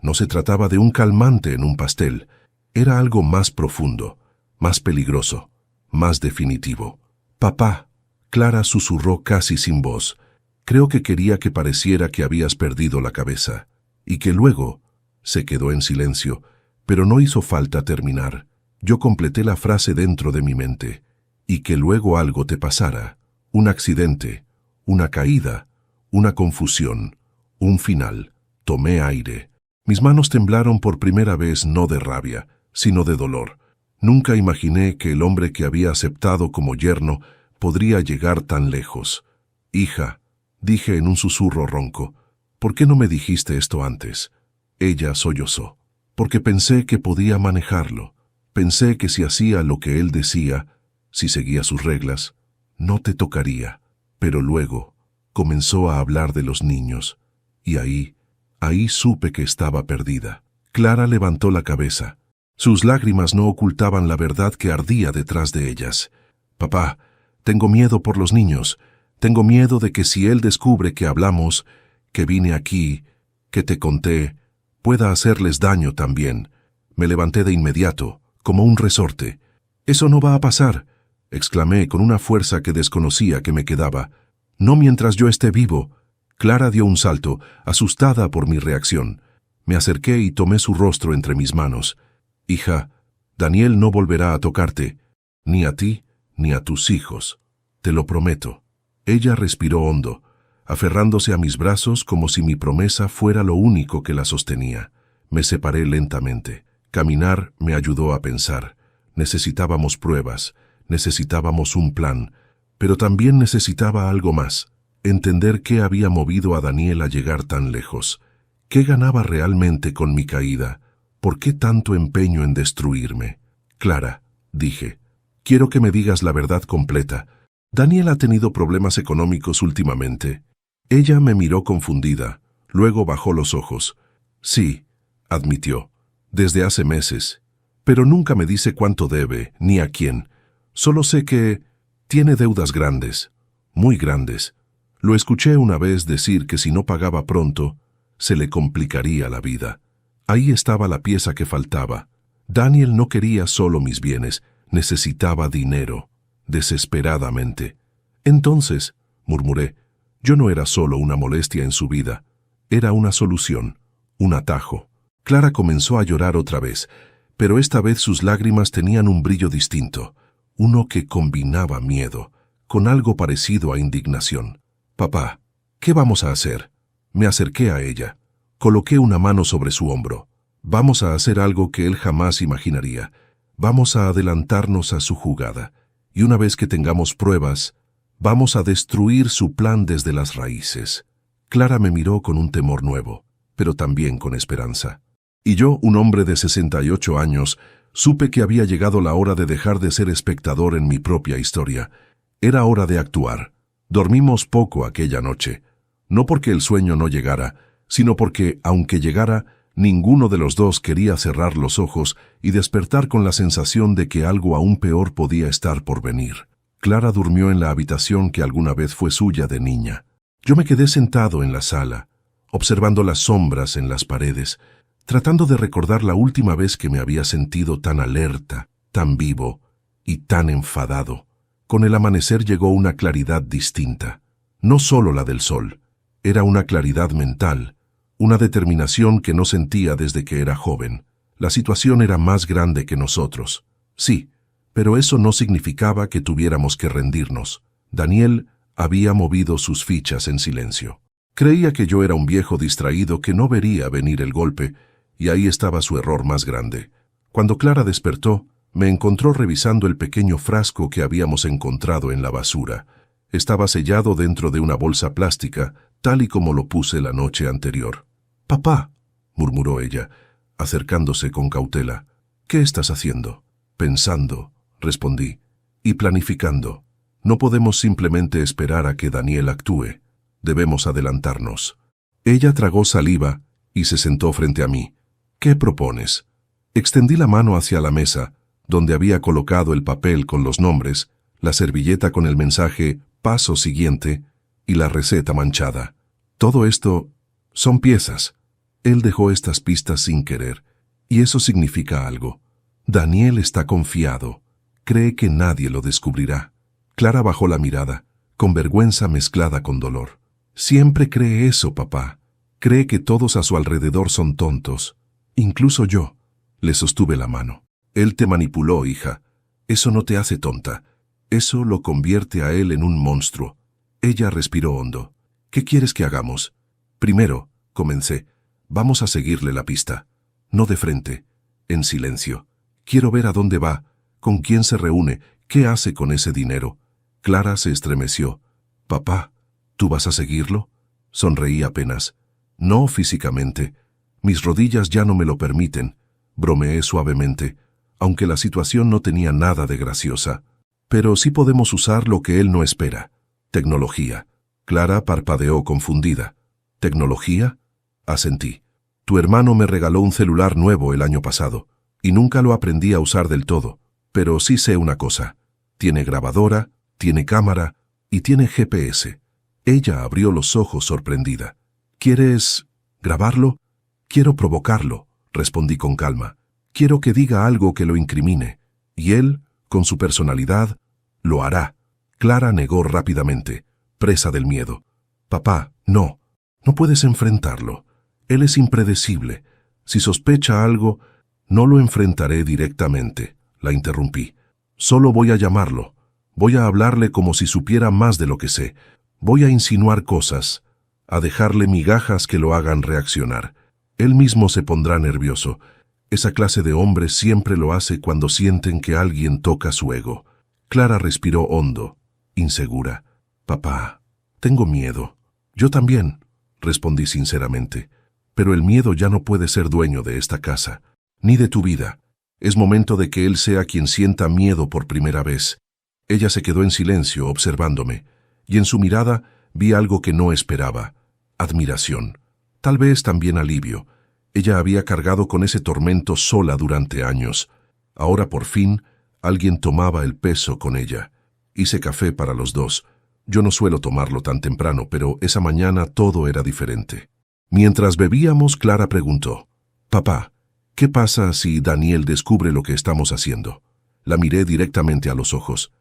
No se trataba de un calmante en un pastel. Era algo más profundo, más peligroso, más definitivo. Papá, Clara susurró casi sin voz. Creo que quería que pareciera que habías perdido la cabeza. Y que luego se quedó en silencio, pero no hizo falta terminar. Yo completé la frase dentro de mi mente. Y que luego algo te pasara. Un accidente, una caída, una confusión, un final. Tomé aire. Mis manos temblaron por primera vez no de rabia, sino de dolor. Nunca imaginé que el hombre que había aceptado como yerno podría llegar tan lejos. Hija, dije en un susurro ronco, ¿por qué no me dijiste esto antes? Ella sollozó. Porque pensé que podía manejarlo. Pensé que si hacía lo que él decía, si seguía sus reglas, no te tocaría. Pero luego comenzó a hablar de los niños. Y ahí supe que estaba perdida. Clara levantó la cabeza. Sus lágrimas no ocultaban la verdad que ardía detrás de ellas. Papá, tengo miedo por los niños. Tengo miedo de que si él descubre que hablamos, que vine aquí, que te conté, pueda hacerles daño también. Me levanté de inmediato, como un resorte. Eso no va a pasar, exclamé con una fuerza que desconocía que me quedaba. No mientras yo esté vivo. Clara dio un salto, asustada por mi reacción. Me acerqué y tomé su rostro entre mis manos. Hija, Daniel no volverá a tocarte, ni a ti, ni a tus hijos. Te lo prometo. Ella respiró hondo, aferrándose a mis brazos como si mi promesa fuera lo único que la sostenía. Me separé lentamente. Caminar me ayudó a pensar. Necesitábamos pruebas, necesitábamos un plan, pero también necesitaba algo más. Entender qué había movido a Daniel a llegar tan lejos. ¿Qué ganaba realmente con mi caída? ¿Por qué tanto empeño en destruirme? Clara, dije, quiero que me digas la verdad completa. Daniel ha tenido problemas económicos últimamente. Ella me miró confundida, luego bajó los ojos. Sí, admitió, desde hace meses. Pero nunca me dice cuánto debe, ni a quién. Solo sé que tiene deudas grandes, muy grandes. Lo escuché una vez decir que si no pagaba pronto, se le complicaría la vida. Ahí estaba la pieza que faltaba. Daniel no quería solo mis bienes, necesitaba dinero, desesperadamente. Entonces, murmuré, yo no era solo una molestia en su vida, era una solución, un atajo. Clara comenzó a llorar otra vez, pero esta vez sus lágrimas tenían un brillo distinto, uno que combinaba miedo, con algo parecido a indignación. Papá, ¿qué vamos a hacer? Me acerqué a ella. Coloqué una mano sobre su hombro. Vamos a hacer algo que él jamás imaginaría. Vamos a adelantarnos a su jugada. Y una vez que tengamos pruebas, vamos a destruir su plan desde las raíces. Clara me miró con un temor nuevo, pero también con esperanza. Y yo, un hombre de 68 años, supe que había llegado la hora de dejar de ser espectador en mi propia historia. Era hora de actuar. Dormimos poco aquella noche. No porque el sueño no llegara, sino porque, aunque llegara, ninguno de los dos quería cerrar los ojos y despertar con la sensación de que algo aún peor podía estar por venir. Clara durmió en la habitación que alguna vez fue suya de niña. Yo me quedé sentado en la sala, observando las sombras en las paredes, tratando de recordar la última vez que me había sentido tan alerta, tan vivo y tan enfadado. Con el amanecer llegó una claridad distinta, no solo la del sol, era una claridad mental, una determinación que no sentía desde que era joven. La situación era más grande que nosotros. Sí, pero eso no significaba que tuviéramos que rendirnos. Daniel había movido sus fichas en silencio. Creía que yo era un viejo distraído que no vería venir el golpe, y ahí estaba su error más grande. Cuando Clara despertó, me encontró revisando el pequeño frasco que habíamos encontrado en la basura. Estaba sellado dentro de una bolsa plástica, tal y como lo puse la noche anterior. «Papá», murmuró ella, acercándose con cautela. «¿Qué estás haciendo?» «Pensando», respondí, «y planificando. No podemos simplemente esperar a que Daniel actúe. Debemos adelantarnos». Ella tragó saliva y se sentó frente a mí. «¿Qué propones?» Extendí la mano hacia la mesa, donde había colocado el papel con los nombres, la servilleta con el mensaje «Paso siguiente» y la receta manchada. Todo esto son piezas. Él dejó estas pistas sin querer, y eso significa algo. Daniel está confiado. Cree que nadie lo descubrirá. Clara bajó la mirada, con vergüenza mezclada con dolor. Siempre cree eso, papá. Cree que todos a su alrededor son tontos. Incluso yo. Le sostuve la mano. Él te manipuló, hija. Eso no te hace tonta. Eso lo convierte a él en un monstruo. Ella respiró hondo. ¿Qué quieres que hagamos? Primero, comencé, vamos a seguirle la pista. No de frente, en silencio. Quiero ver a dónde va, con quién se reúne, qué hace con ese dinero. Clara se estremeció. Papá, ¿tú vas a seguirlo? Sonreí apenas. No físicamente. Mis rodillas ya no me lo permiten. Bromeé suavemente, aunque la situación no tenía nada de graciosa. Pero sí podemos usar lo que él no espera. Tecnología. Clara parpadeó confundida. ¿Tecnología? Asentí. Tu hermano me regaló un celular nuevo el año pasado, y nunca lo aprendí a usar del todo, pero sí sé una cosa. Tiene grabadora, tiene cámara y tiene GPS. Ella abrió los ojos sorprendida. ¿Quieres grabarlo? Quiero provocarlo, respondí con calma. Quiero que diga algo que lo incrimine, y él, con su personalidad, lo hará. Clara negó rápidamente, presa del miedo. Papá, no puedes enfrentarlo. Él es impredecible. Si sospecha algo, no lo enfrentaré directamente, la interrumpí. Solo voy a llamarlo. Voy a hablarle como si supiera más de lo que sé. Voy a insinuar cosas, a dejarle migajas que lo hagan reaccionar. Él mismo se pondrá nervioso. Esa clase de hombres siempre lo hace cuando sienten que alguien toca su ego. Clara respiró hondo, insegura. Papá, tengo miedo. Yo también, respondí sinceramente. Pero el miedo ya no puede ser dueño de esta casa, ni de tu vida. Es momento de que él sea quien sienta miedo por primera vez. Ella se quedó en silencio, observándome, y en su mirada vi algo que no esperaba: admiración. Tal vez también alivio. Ella había cargado con ese tormento sola durante años. Ahora, por fin, alguien tomaba el peso con ella. Hice café para los dos. Yo no suelo tomarlo tan temprano, pero esa mañana todo era diferente. Mientras bebíamos, Clara preguntó: «Papá, ¿qué pasa si Daniel descubre lo que estamos haciendo?». La miré directamente a los ojos.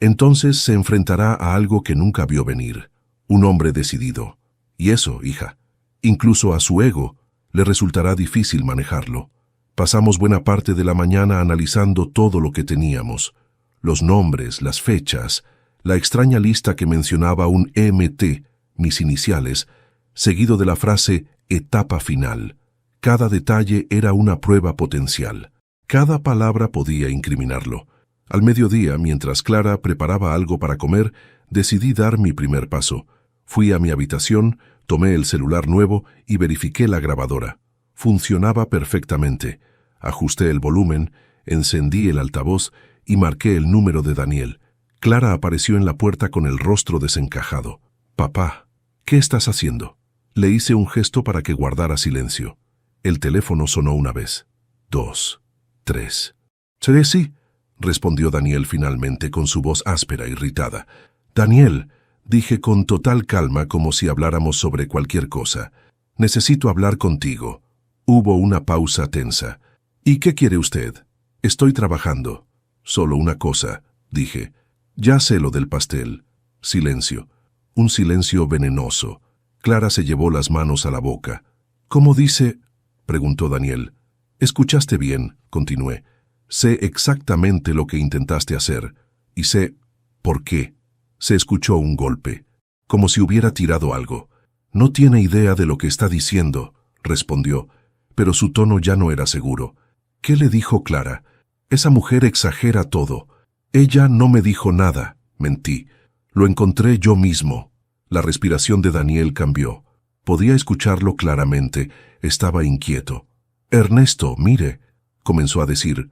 Entonces se enfrentará a algo que nunca vio venir. Un hombre decidido. Y eso, hija, incluso a su ego, le resultará difícil manejarlo. Pasamos buena parte de la mañana analizando todo lo que teníamos. Los nombres, las fechas, la extraña lista que mencionaba un MT, mis iniciales, seguido de la frase etapa final. Cada detalle era una prueba potencial. Cada palabra podía incriminarlo. Al mediodía, mientras Clara preparaba algo para comer, decidí dar mi primer paso. Fui a mi habitación, tomé el celular nuevo y verifiqué la grabadora. Funcionaba perfectamente. Ajusté el volumen, encendí el altavoz y marqué el número de Daniel. Clara apareció en la puerta con el rostro desencajado. «Papá, ¿qué estás haciendo?». Le hice un gesto para que guardara silencio. El teléfono sonó una vez, 2, 3. «Sí», respondió Daniel finalmente con su voz áspera, irritada. «Daniel», dije con total calma, como si habláramos sobre cualquier cosa, «necesito hablar contigo». Hubo una pausa tensa. «¿Y qué quiere usted?». «Estoy trabajando». «Solo una cosa», dije. «Ya sé lo del pastel». Silencio. Un silencio venenoso. Clara se llevó las manos a la boca. «¿Cómo dice?», preguntó Daniel. «Escuchaste bien», continué. «Sé exactamente lo que intentaste hacer, y sé por qué». Se escuchó un golpe, como si hubiera tirado algo. «No tiene idea de lo que está diciendo», respondió, pero su tono ya no era seguro. «¿Qué le dijo Clara? Esa mujer exagera todo». «Ella no me dijo nada», mentí. «Lo encontré yo mismo». La respiración de Daniel cambió. Podía escucharlo claramente. Estaba inquieto. «Ernesto, mire», comenzó a decir.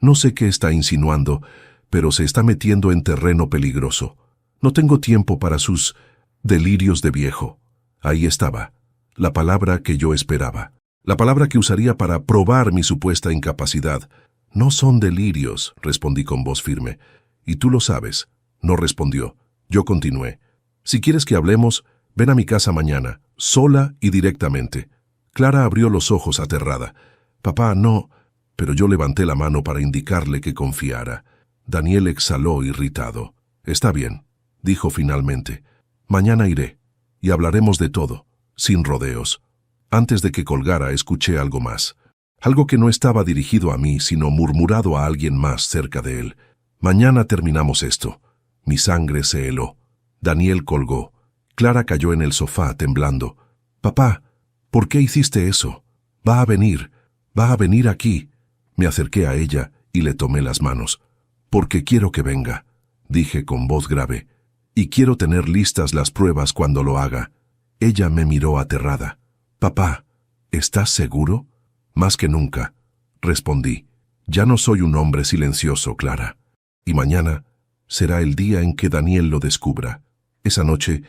«No sé qué está insinuando, pero se está metiendo en terreno peligroso. No tengo tiempo para sus delirios de viejo». Ahí estaba, la palabra que yo esperaba. La palabra que usaría para probar mi supuesta incapacidad. «No son delirios», respondí con voz firme. «Y tú lo sabes». No respondió. Yo continué. «Si quieres que hablemos, ven a mi casa mañana, sola y directamente». Clara abrió los ojos aterrada. «Papá, no». Pero yo levanté la mano para indicarle que confiara. Daniel exhaló irritado. «Está bien», dijo finalmente. «Mañana iré, y hablaremos de todo, sin rodeos». Antes de que colgara, escuché algo más. Algo que no estaba dirigido a mí, sino murmurado a alguien más cerca de él. «Mañana terminamos esto». Mi sangre se heló. Daniel colgó. Clara cayó en el sofá, temblando. «Papá, ¿por qué hiciste eso? Va a venir aquí». Me acerqué a ella y le tomé las manos. «Porque quiero que venga», dije con voz grave. «Y quiero tener listas las pruebas cuando lo haga». Ella me miró aterrada. «Papá, ¿estás seguro?». «Más que nunca», respondí. «Ya no soy un hombre silencioso, Clara. Y mañana será el día en que Daniel lo descubra». Esa noche,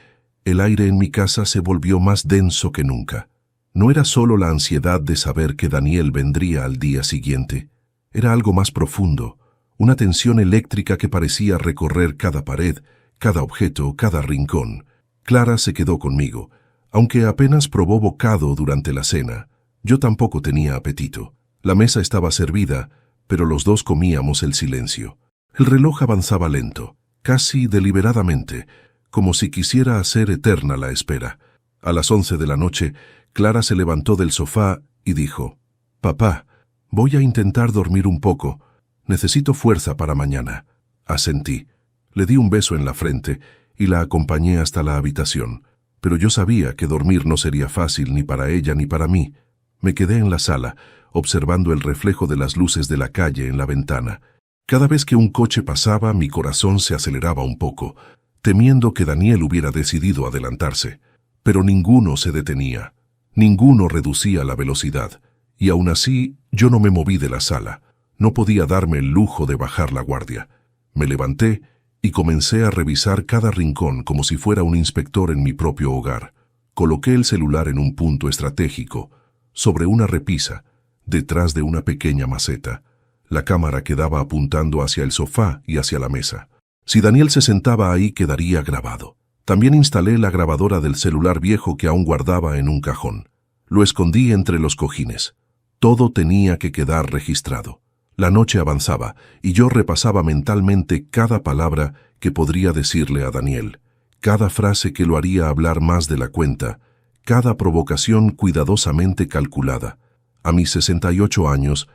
el aire en mi casa se volvió más denso que nunca. No era solo la ansiedad de saber que Daniel vendría al día siguiente. Era algo más profundo, una tensión eléctrica que parecía recorrer cada pared, cada objeto, cada rincón. Clara se quedó conmigo, aunque apenas probó bocado durante la cena. Yo tampoco tenía apetito. La mesa estaba servida, pero los dos comíamos el silencio. El reloj avanzaba lento, casi deliberadamente, como si quisiera hacer eterna la espera. A las 11 de la noche, Clara se levantó del sofá y dijo: «Papá, voy a intentar dormir un poco. Necesito fuerza para mañana». Asentí. Le di un beso en la frente y la acompañé hasta la habitación. Pero yo sabía que dormir no sería fácil ni para ella ni para mí. Me quedé en la sala, observando el reflejo de las luces de la calle en la ventana. Cada vez que un coche pasaba, mi corazón se aceleraba un poco, temiendo que Daniel hubiera decidido adelantarse. Pero ninguno se detenía. Ninguno reducía la velocidad, y aún así yo no me moví de la sala. No podía darme el lujo de bajar la guardia. Me levanté y comencé a revisar cada rincón como si fuera un inspector en mi propio hogar. Coloqué el celular en un punto estratégico, sobre una repisa, detrás de una pequeña maceta. La cámara quedaba apuntando hacia el sofá y hacia la mesa. Si Daniel se sentaba ahí, quedaría grabado. También instalé la grabadora del celular viejo que aún guardaba en un cajón. Lo escondí entre los cojines. Todo tenía que quedar registrado. La noche avanzaba y yo repasaba mentalmente cada palabra que podría decirle a Daniel, cada frase que lo haría hablar más de la cuenta, cada provocación cuidadosamente calculada. A mis 68 años,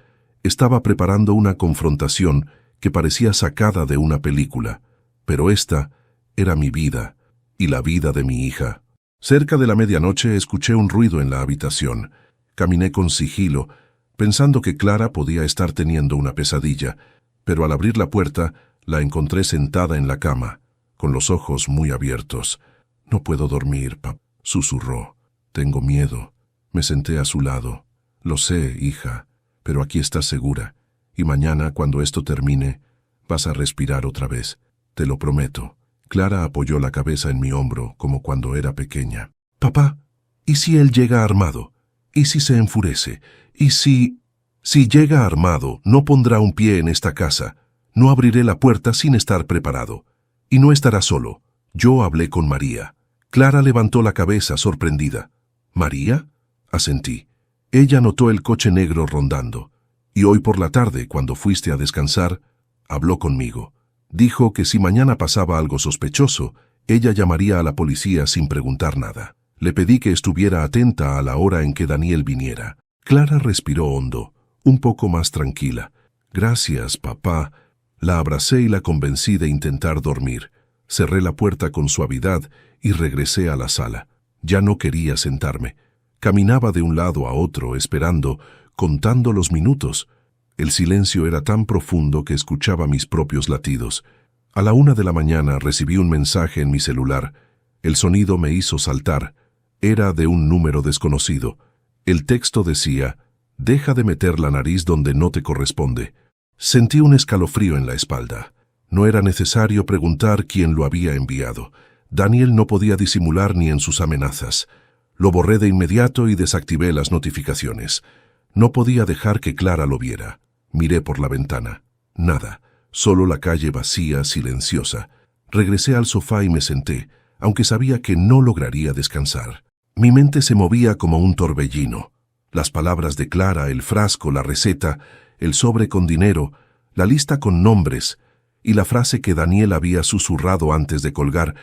estaba preparando una confrontación que parecía sacada de una película, pero esta era mi vida y la vida de mi hija. Cerca de la medianoche escuché un ruido en la habitación. Caminé con sigilo, pensando que Clara podía estar teniendo una pesadilla, pero al abrir la puerta la encontré sentada en la cama, con los ojos muy abiertos. «No puedo dormir, papá», susurró. «Tengo miedo». Me senté a su lado. «Lo sé, hija, pero aquí estás segura, y mañana, cuando esto termine, vas a respirar otra vez. Te lo prometo». Clara apoyó la cabeza en mi hombro, como cuando era pequeña. «Papá, ¿y si él llega armado? ¿Y si se enfurece? ¿Y si...?» «Si llega armado, no pondrá un pie en esta casa. No abriré la puerta sin estar preparado. Y no estará solo. Yo hablé con María». Clara levantó la cabeza sorprendida. «¿María?», asentí. Ella notó el coche negro rondando. «Y hoy por la tarde, cuando fuiste a descansar, habló conmigo. Dijo que si mañana pasaba algo sospechoso, ella llamaría a la policía sin preguntar nada. Le pedí que estuviera atenta a la hora en que Daniel viniera». Clara respiró hondo, un poco más tranquila. «Gracias, papá». La abracé y la convencí de intentar dormir. Cerré la puerta con suavidad y regresé a la sala. Ya no quería sentarme. Caminaba de un lado a otro, esperando, contando los minutos. El silencio era tan profundo que escuchaba mis propios latidos. A la 1 de la mañana recibí un mensaje en mi celular. El sonido me hizo saltar. Era de un número desconocido. El texto decía: «Deja de meter la nariz donde no te corresponde». Sentí un escalofrío en la espalda. No era necesario preguntar quién lo había enviado. Daniel no podía disimular ni en sus amenazas. Lo borré de inmediato y desactivé las notificaciones. No podía dejar que Clara lo viera. Miré por la ventana. Nada, solo la calle vacía, silenciosa. Regresé al sofá y me senté, aunque sabía que no lograría descansar. Mi mente se movía como un torbellino. Las palabras de Clara, el frasco, la receta, el sobre con dinero, la lista con nombres y la frase que Daniel había susurrado antes de colgar: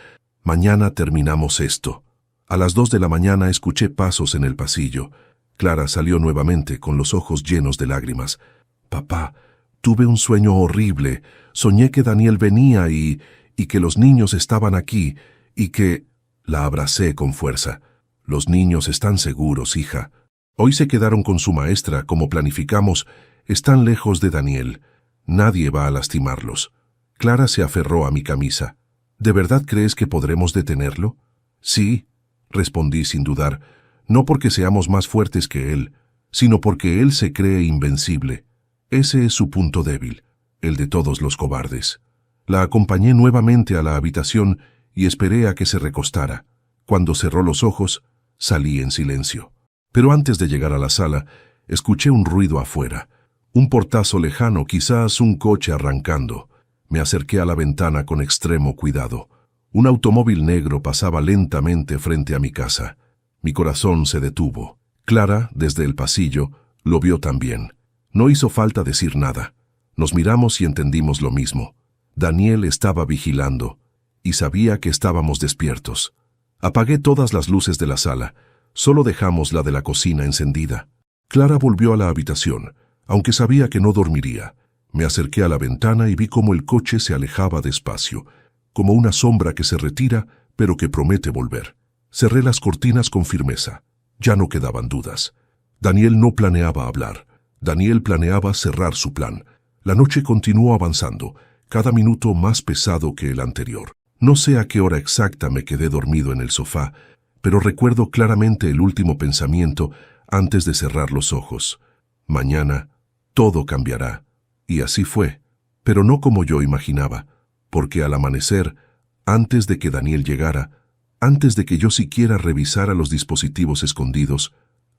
«Mañana terminamos esto». A las 2 de la mañana escuché pasos en el pasillo. Clara salió nuevamente con los ojos llenos de lágrimas. «Papá, tuve un sueño horrible. Soñé que Daniel venía y que los niños estaban aquí y que...». La abracé con fuerza. «Los niños están seguros, hija. Hoy se quedaron con su maestra, como planificamos. Están lejos de Daniel. Nadie va a lastimarlos». Clara se aferró a mi camisa. «¿De verdad crees que podremos detenerlo?» «Sí», respondí sin dudar, «no porque seamos más fuertes que él, sino porque él se cree invencible. Ese es su punto débil, el de todos los cobardes». La acompañé nuevamente a la habitación y esperé a que se recostara. Cuando cerró los ojos, salí en silencio. Pero antes de llegar a la sala, escuché un ruido afuera. Un portazo lejano, quizás un coche arrancando. Me acerqué a la ventana con extremo cuidado. Un automóvil negro pasaba lentamente frente a mi casa. Mi corazón se detuvo. Clara, desde el pasillo, lo vio también. No hizo falta decir nada. Nos miramos y entendimos lo mismo. Daniel estaba vigilando, y sabía que estábamos despiertos. Apagué todas las luces de la sala. Solo dejamos la de la cocina encendida. Clara volvió a la habitación, aunque sabía que no dormiría. Me acerqué a la ventana y vi cómo el coche se alejaba despacio, como una sombra que se retira, pero que promete volver. Cerré las cortinas con firmeza. Ya no quedaban dudas. Daniel no planeaba hablar. Daniel planeaba cerrar su plan. La noche continuó avanzando, cada minuto más pesado que el anterior. No sé a qué hora exacta me quedé dormido en el sofá, pero recuerdo claramente el último pensamiento antes de cerrar los ojos. Mañana todo cambiará. Y así fue, pero no como yo imaginaba, porque al amanecer, antes de que Daniel llegara, antes de que yo siquiera revisara los dispositivos escondidos,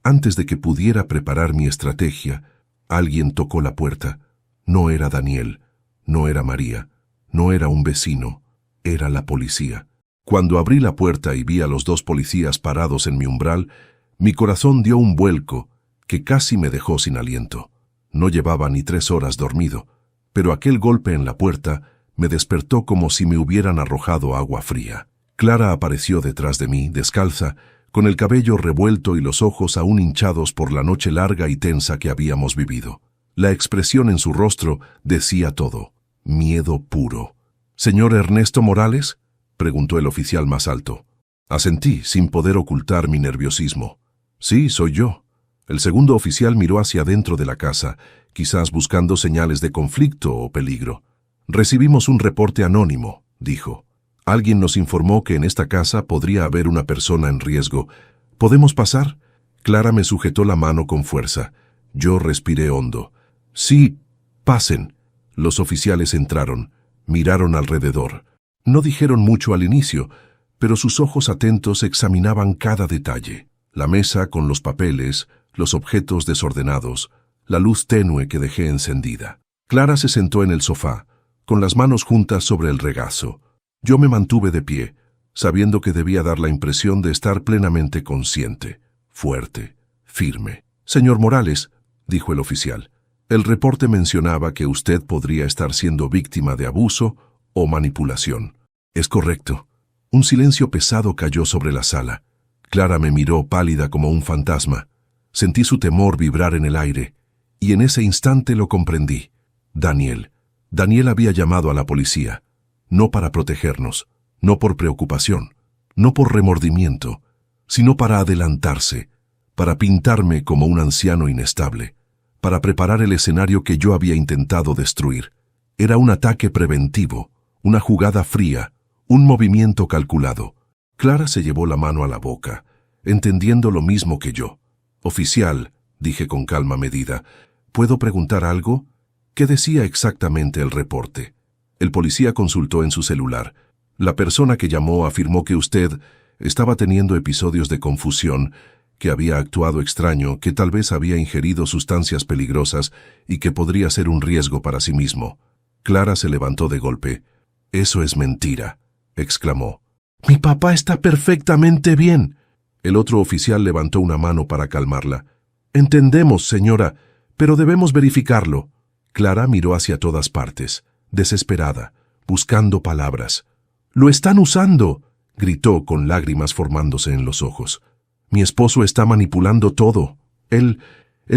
antes de que pudiera preparar mi estrategia, alguien tocó la puerta. No era Daniel, no era María, no era un vecino, era la policía. Cuando abrí la puerta y vi a los dos policías parados en mi umbral, mi corazón dio un vuelco que casi me dejó sin aliento. No llevaba ni 3 horas dormido, pero aquel golpe en la puerta me despertó como si me hubieran arrojado agua fría. Clara apareció detrás de mí, descalza, con el cabello revuelto y los ojos aún hinchados por la noche larga y tensa que habíamos vivido. La expresión en su rostro decía todo: miedo puro. «¿Señor Ernesto Morales?», preguntó el oficial más alto. Asentí, sin poder ocultar mi nerviosismo. «Sí, soy yo». El segundo oficial miró hacia adentro de la casa, quizás buscando señales de conflicto o peligro. «Recibimos un reporte anónimo», dijo. «Alguien nos informó que en esta casa podría haber una persona en riesgo. ¿Podemos pasar?». Clara me sujetó la mano con fuerza. Yo respiré hondo. «Sí, pasen». Los oficiales entraron, miraron alrededor. No dijeron mucho al inicio, pero sus ojos atentos examinaban cada detalle. La mesa con los papeles, los objetos desordenados, la luz tenue que dejé encendida. Clara se sentó en el sofá, con las manos juntas sobre el regazo. Yo me mantuve de pie, sabiendo que debía dar la impresión de estar plenamente consciente, fuerte, firme. «Señor Morales», dijo el oficial, «el reporte mencionaba que usted podría estar siendo víctima de abuso o manipulación». «Es correcto». Un silencio pesado cayó sobre la sala. Clara me miró pálida como un fantasma. Sentí su temor vibrar en el aire, y en ese instante lo comprendí. Daniel. Daniel había llamado a la policía, no para protegernos, no por preocupación, no por remordimiento, sino para adelantarse, para pintarme como un anciano inestable, para preparar el escenario que yo había intentado destruir. Era un ataque preventivo, una jugada fría, un movimiento calculado. Clara se llevó la mano a la boca, entendiendo lo mismo que yo. «Oficial», dije con calma medida, «¿puedo preguntar algo?». «¿Qué decía exactamente el reporte?». El policía consultó en su celular. «La persona que llamó afirmó que usted estaba teniendo episodios de confusión, que había actuado extraño, que tal vez había ingerido sustancias peligrosas y que podría ser un riesgo para sí mismo». Clara se levantó de golpe. «Eso es mentira», exclamó. «Mi papá está perfectamente bien». El otro oficial levantó una mano para calmarla. «Entendemos, señora, pero debemos verificarlo». Clara miró hacia todas partes, desesperada, buscando palabras. «¡Lo están usando!», gritó con lágrimas formándose en los ojos. «Mi esposo está manipulando todo. Él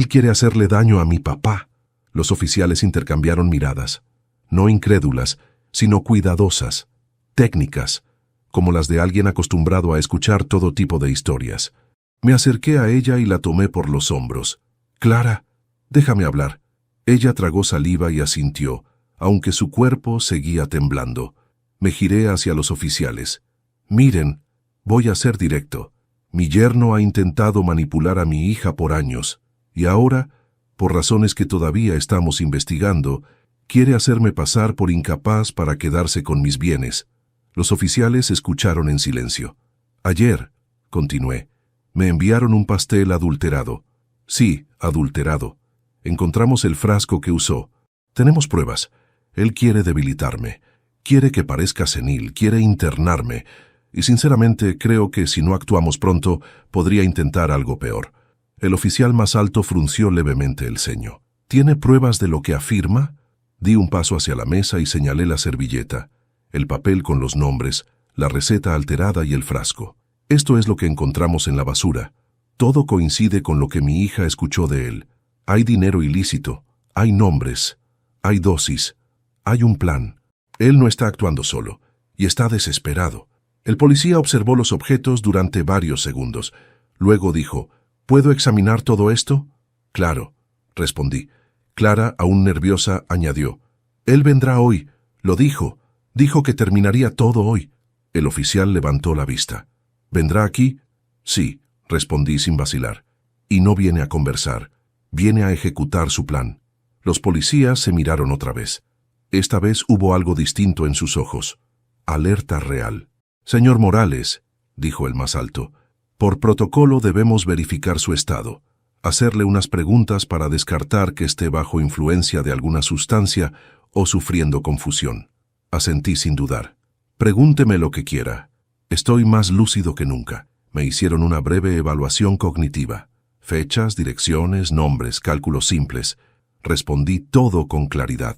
quiere hacerle daño a mi papá». Los oficiales intercambiaron miradas, no incrédulas, sino cuidadosas, técnicas, como las de alguien acostumbrado a escuchar todo tipo de historias. Me acerqué a ella y la tomé por los hombros. «Clara, déjame hablar». Ella tragó saliva y asintió, aunque su cuerpo seguía temblando. Me giré hacia los oficiales. «Miren, voy a ser directo. Mi yerno ha intentado manipular a mi hija por años, y ahora, por razones que todavía estamos investigando, quiere hacerme pasar por incapaz para quedarse con mis bienes». Los oficiales escucharon en silencio. «Ayer», continué, «me enviaron un pastel adulterado». «Sí, adulterado. Encontramos el frasco que usó. Tenemos pruebas. Él quiere debilitarme. Quiere que parezca senil. Quiere internarme. Y sinceramente creo que si no actuamos pronto, podría intentar algo peor». El oficial más alto frunció levemente el ceño. «¿Tiene pruebas de lo que afirma?». Di un paso hacia la mesa y señalé la servilleta, el papel con los nombres, la receta alterada y el frasco. «Esto es lo que encontramos en la basura. Todo coincide con lo que mi hija escuchó de él. Hay dinero ilícito, hay nombres, hay dosis, hay un plan. Él no está actuando solo, y está desesperado». El policía observó los objetos durante varios segundos. Luego dijo: «¿Puedo examinar todo esto?». «Claro», respondí. Clara, aún nerviosa, añadió: «Él vendrá hoy, lo dijo. Dijo que terminaría todo hoy». El oficial levantó la vista. «¿Vendrá aquí?». «Sí», respondí sin vacilar. «Y no viene a conversar, viene a ejecutar su plan». Los policías se miraron otra vez. Esta vez hubo algo distinto en sus ojos. Alerta real. «Señor Morales», dijo el más alto, «por protocolo debemos verificar su estado, hacerle unas preguntas para descartar que esté bajo influencia de alguna sustancia o sufriendo confusión». Asentí sin dudar. «Pregúnteme lo que quiera. Estoy más lúcido que nunca». Me hicieron una breve evaluación cognitiva. Fechas, direcciones, nombres, cálculos simples. Respondí todo con claridad.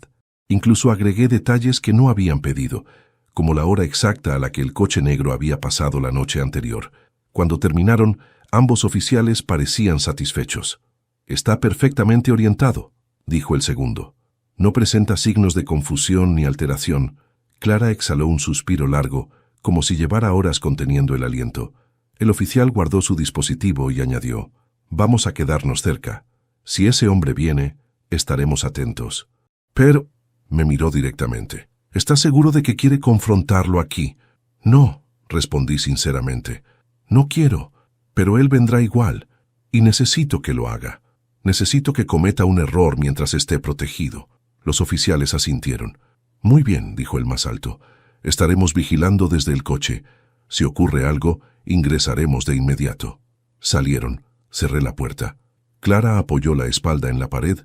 Incluso agregué detalles que no habían pedido, como la hora exacta a la que el coche negro había pasado la noche anterior. Cuando terminaron, ambos oficiales parecían satisfechos. «Está perfectamente orientado», dijo el segundo. «No presenta signos de confusión ni alteración». Clara exhaló un suspiro largo, como si llevara horas conteniendo el aliento. El oficial guardó su dispositivo y añadió: «Vamos a quedarnos cerca. Si ese hombre viene, estaremos atentos». «Pero», me miró directamente, «¿está seguro de que quiere confrontarlo aquí?» «No», respondí sinceramente. «No quiero, pero él vendrá igual, y necesito que lo haga. Necesito que cometa un error mientras esté protegido». Los oficiales asintieron. «Muy bien», dijo el más alto. «Estaremos vigilando desde el coche. Si ocurre algo, ingresaremos de inmediato». Salieron. Cerré la puerta. Clara apoyó la espalda en la pared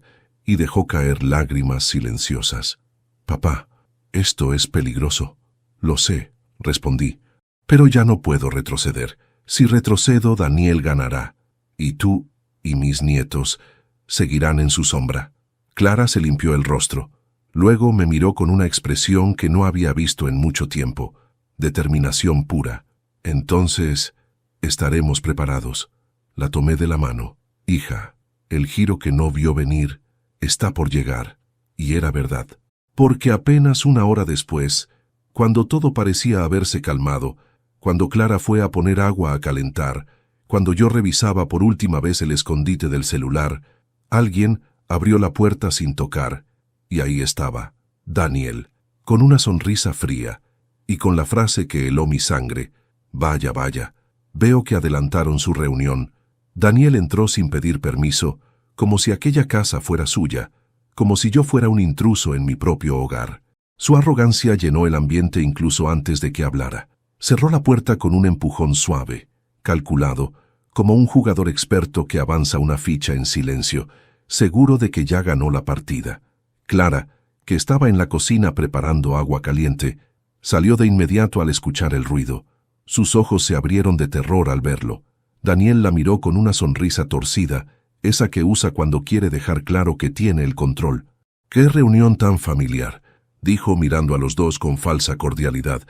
y dejó caer lágrimas silenciosas. «Papá, esto es peligroso». «Lo sé», respondí, «pero ya no puedo retroceder. Si retrocedo, Daniel ganará, y tú y mis nietos seguirán en su sombra». Clara se limpió el rostro. Luego me miró con una expresión que no había visto en mucho tiempo, determinación pura. «Entonces, estaremos preparados». La tomé de la mano. «Hija, el giro que no vio venir está por llegar». Y era verdad. Porque apenas una hora después, cuando todo parecía haberse calmado, cuando Clara fue a poner agua a calentar, cuando yo revisaba por última vez el escondite del celular, alguien abrió la puerta sin tocar, y ahí estaba, Daniel, con una sonrisa fría, y con la frase que heló mi sangre: «Vaya, vaya, veo que adelantaron su reunión». Daniel entró sin pedir permiso, como si aquella casa fuera suya, como si yo fuera un intruso en mi propio hogar. Su arrogancia llenó el ambiente incluso antes de que hablara. Cerró la puerta con un empujón suave, calculado, como un jugador experto que avanza una ficha en silencio, seguro de que ya ganó la partida. Clara, que estaba en la cocina preparando agua caliente, salió de inmediato al escuchar el ruido. Sus ojos se abrieron de terror al verlo. Daniel la miró con una sonrisa torcida, esa que usa cuando quiere dejar claro que tiene el control. «¡Qué reunión tan familiar!», dijo mirando a los dos con falsa cordialidad.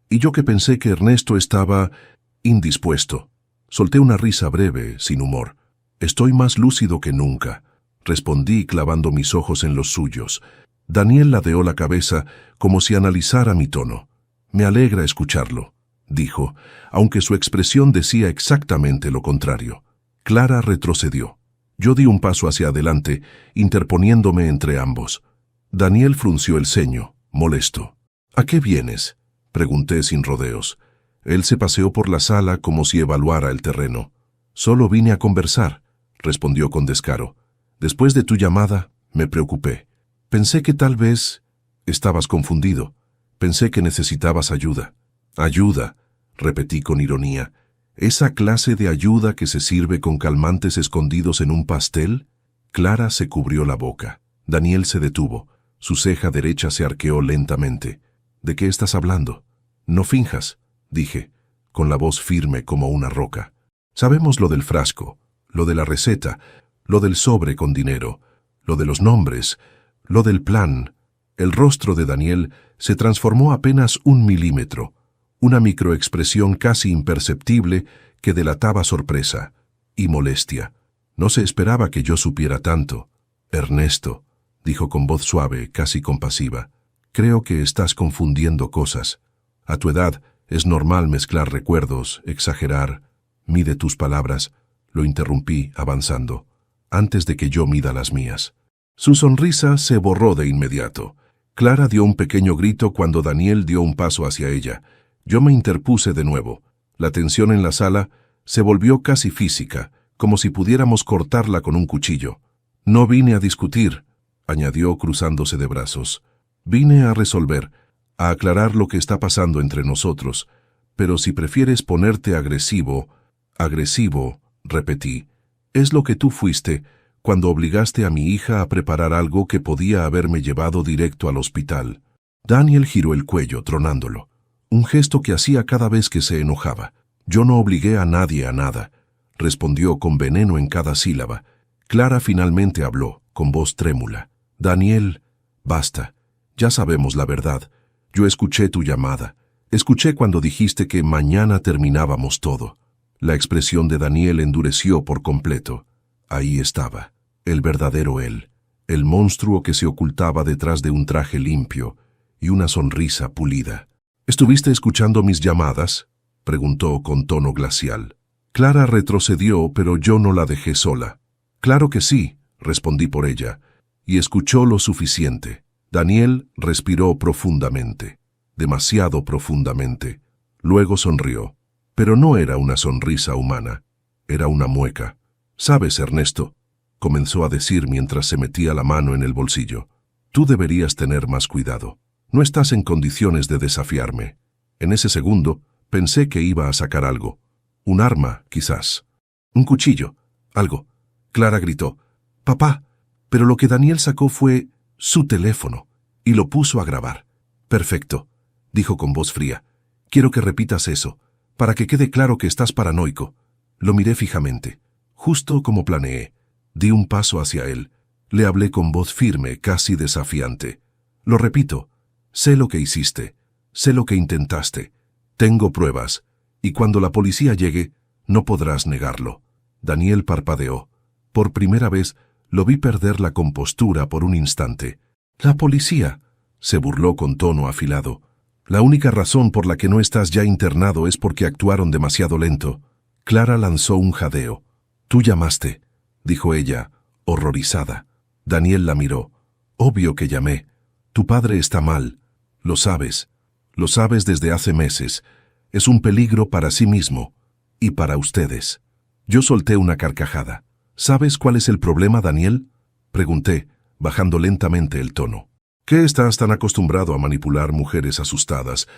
Y yo que pensé que Ernesto estaba indispuesto. Solté una risa breve, sin humor. «Estoy más lúcido que nunca», respondí clavando mis ojos en los suyos. Daniel ladeó la cabeza como si analizara mi tono. «Me alegra escucharlo», dijo, aunque su expresión decía exactamente lo contrario. Clara retrocedió. Yo di un paso hacia adelante, interponiéndome entre ambos. Daniel frunció el ceño, molesto. «¿A qué vienes?», pregunté sin rodeos. Él se paseó por la sala como si evaluara el terreno. «Solo vine a conversar», respondió con descaro. «Después de tu llamada, me preocupé. Pensé que tal vez estabas confundido. Pensé que necesitabas ayuda». «Ayuda», repetí con ironía. «¿Esa clase de ayuda que se sirve con calmantes escondidos en un pastel?». Clara se cubrió la boca. Daniel se detuvo. Su ceja derecha se arqueó lentamente. «¿De qué estás hablando?». «No finjas», dije, con la voz firme como una roca. «Sabemos lo del frasco, lo de la receta, lo del sobre con dinero, lo de los nombres, lo del plan». El rostro de Daniel se transformó apenas 1 milímetro, una microexpresión casi imperceptible que delataba sorpresa y molestia. No se esperaba que yo supiera tanto. «Ernesto», dijo con voz suave, casi compasiva, «creo que estás confundiendo cosas. A tu edad es normal mezclar recuerdos, exagerar. Mide tus palabras», lo interrumpí avanzando, antes de que yo mida las mías. Su sonrisa se borró de inmediato. Clara dio un pequeño grito cuando Daniel dio un paso hacia ella. Yo me interpuse de nuevo. La tensión en la sala se volvió casi física, como si pudiéramos cortarla con un cuchillo. «No vine a discutir», añadió cruzándose de brazos. Vine a resolver, a aclarar lo que está pasando entre nosotros, pero si prefieres ponerte agresivo, repetí, es lo que tú fuiste cuando obligaste a mi hija a preparar algo que podía haberme llevado directo al hospital. Daniel giró el cuello, tronándolo, un gesto que hacía cada vez que se enojaba. Yo no obligué a nadie a nada, respondió con veneno en cada sílaba. Clara finalmente habló, con voz trémula. Daniel, basta, ya sabemos la verdad. Yo escuché tu llamada. Escuché cuando dijiste que mañana terminábamos todo. La expresión de Daniel endureció por completo. Ahí estaba, el verdadero él, el monstruo que se ocultaba detrás de un traje limpio y una sonrisa pulida. ¿Estuviste escuchando mis llamadas?, preguntó con tono glacial. Clara retrocedió, pero yo no la dejé sola. Claro que sí, respondí por ella, y escuchó lo suficiente. Daniel respiró profundamente, demasiado profundamente. Luego sonrió, pero no era una sonrisa humana, era una mueca. «Sabes, Ernesto», comenzó a decir mientras se metía la mano en el bolsillo, «tú deberías tener más cuidado. No estás en condiciones de desafiarme». En ese segundo pensé que iba a sacar algo. Un arma, quizás. Un cuchillo. Algo. Clara gritó. «Papá». Pero lo que Daniel sacó fue su teléfono y lo puso a grabar. «Perfecto», dijo con voz fría. «Quiero que repitas eso, para que quede claro que estás paranoico». Lo miré fijamente, justo como planeé. Di un paso hacia él. Le hablé con voz firme, casi desafiante. «Lo repito. Sé lo que hiciste. Sé lo que intentaste. Tengo pruebas. Y cuando la policía llegue, no podrás negarlo». Daniel parpadeó. Por primera vez, lo vi perder la compostura por un instante. «¿La policía?», se burló con tono afilado. «La única razón por la que no estás ya internado es porque actuaron demasiado lento». Clara lanzó un jadeo. «Tú llamaste», dijo ella, horrorizada. Daniel la miró. «Obvio que llamé. Tu padre está mal. Lo sabes. Lo sabes desde hace meses. Es un peligro para sí mismo. Y para ustedes». Yo solté una carcajada. «¿Sabes cuál es el problema, Daniel?», pregunté, bajando lentamente el tono. «¿Qué estás tan acostumbrado a manipular mujeres asustadas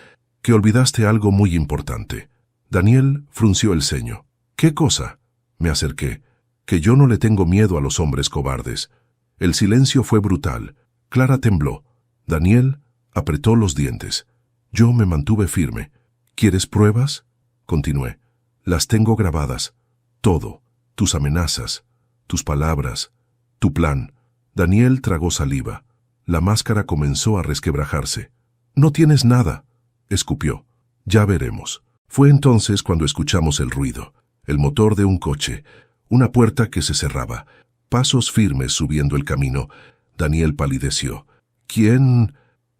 que olvidaste algo muy importante?» Daniel frunció el ceño. «¿Qué cosa?». Me acerqué. «Que yo no le tengo miedo a los hombres cobardes». El silencio fue brutal. Clara tembló. Daniel apretó los dientes. Yo me mantuve firme. «¿Quieres pruebas?», continué. «Las tengo grabadas. Todo. Tus amenazas, tus palabras, tu plan». Daniel tragó saliva. La máscara comenzó a resquebrajarse. «No tienes nada», escupió. «Ya veremos». Fue entonces cuando escuchamos el ruido, el motor de un coche, una puerta que se cerraba, pasos firmes subiendo el camino. Daniel palideció. «¿Quién?»,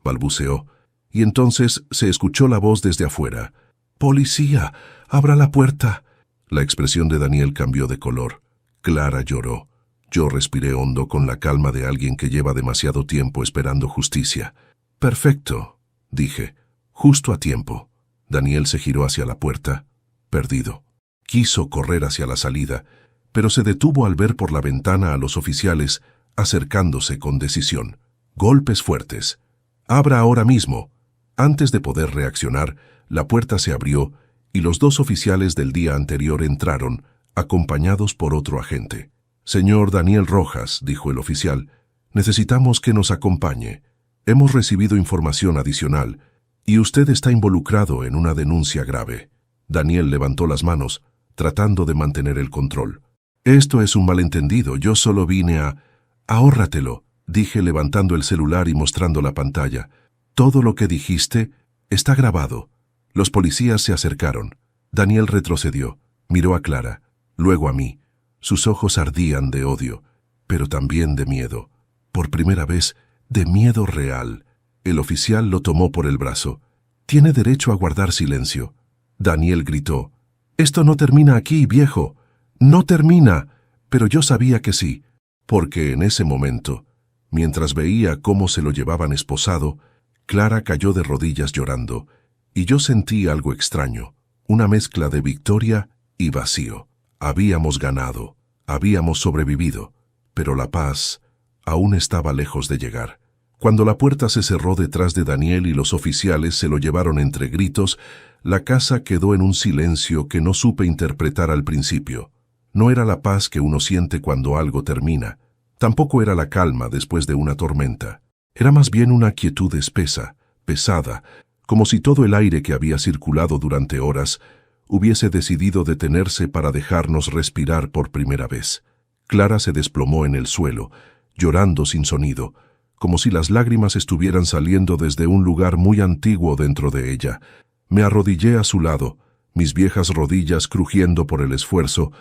balbuceó, y entonces se escuchó la voz desde afuera. «Policía, abra la puerta». La expresión de Daniel cambió de color. Clara lloró. Yo respiré hondo con la calma de alguien que lleva demasiado tiempo esperando justicia. «Perfecto», dije, «justo a tiempo». Daniel se giró hacia la puerta, perdido. Quiso correr hacia la salida, pero se detuvo al ver por la ventana a los oficiales acercándose con decisión. Golpes fuertes. «Abra ahora mismo». Antes de poder reaccionar, la puerta se abrió y los dos oficiales del día anterior entraron, acompañados por otro agente. «Señor Daniel Rojas», dijo el oficial, «necesitamos que nos acompañe. Hemos recibido información adicional y usted está involucrado en una denuncia grave». Daniel levantó las manos, tratando de mantener el control. «Esto es un malentendido, yo solo vine a...». «Ahórratelo», dije levantando el celular y mostrando la pantalla. «Todo lo que dijiste está grabado». Los policías se acercaron. Daniel retrocedió, miró a Clara, luego a mí. Sus ojos ardían de odio, pero también de miedo. Por primera vez, de miedo real. El oficial lo tomó por el brazo. «Tiene derecho a guardar silencio». Daniel gritó. «Esto no termina aquí, viejo. No termina». Pero yo sabía que sí, porque en ese momento, mientras veía cómo se lo llevaban esposado, Clara cayó de rodillas llorando, y yo sentí algo extraño, una mezcla de victoria y vacío. Habíamos ganado, habíamos sobrevivido, pero la paz aún estaba lejos de llegar. Cuando la puerta se cerró detrás de Daniel y los oficiales se lo llevaron entre gritos, la casa quedó en un silencio que no supe interpretar al principio. No era la paz que uno siente cuando algo termina. Tampoco era la calma después de una tormenta. Era más bien una quietud espesa, pesada, como si todo el aire que había circulado durante horas hubiese decidido detenerse para dejarnos respirar por primera vez. Clara se desplomó en el suelo, llorando sin sonido, como si las lágrimas estuvieran saliendo desde un lugar muy antiguo dentro de ella. Me arrodillé a su lado, mis viejas rodillas crujiendo por el esfuerzo,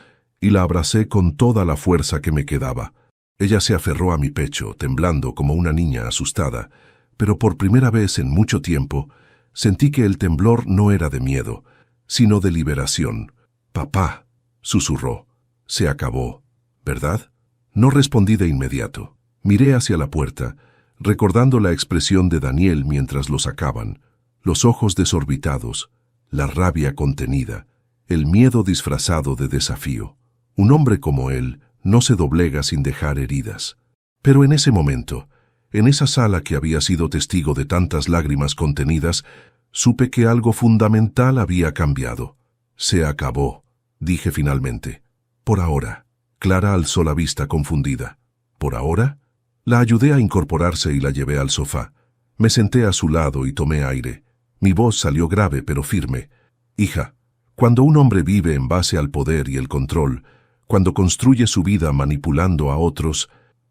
y la abracé con toda la fuerza que me quedaba. Ella se aferró a mi pecho, temblando como una niña asustada, pero por primera vez en mucho tiempo sentí que el temblor no era de miedo, sino de liberación. «Papá», susurró, «se acabó, ¿verdad?» No respondí de inmediato. Miré hacia la puerta, recordando la expresión de Daniel mientras lo sacaban, los ojos desorbitados, la rabia contenida, el miedo disfrazado de desafío. Un hombre como él no se doblega sin dejar heridas. Pero en ese momento, en esa sala que había sido testigo de tantas lágrimas contenidas, supe que algo fundamental había cambiado. «Se acabó», dije finalmente. «Por ahora». Clara alzó la vista confundida. «¿Por ahora?» La ayudé a incorporarse y la llevé al sofá. Me senté a su lado y tomé aire. Mi voz salió grave pero firme. «Hija, cuando un hombre vive en base al poder y el control, cuando construye su vida manipulando a otros,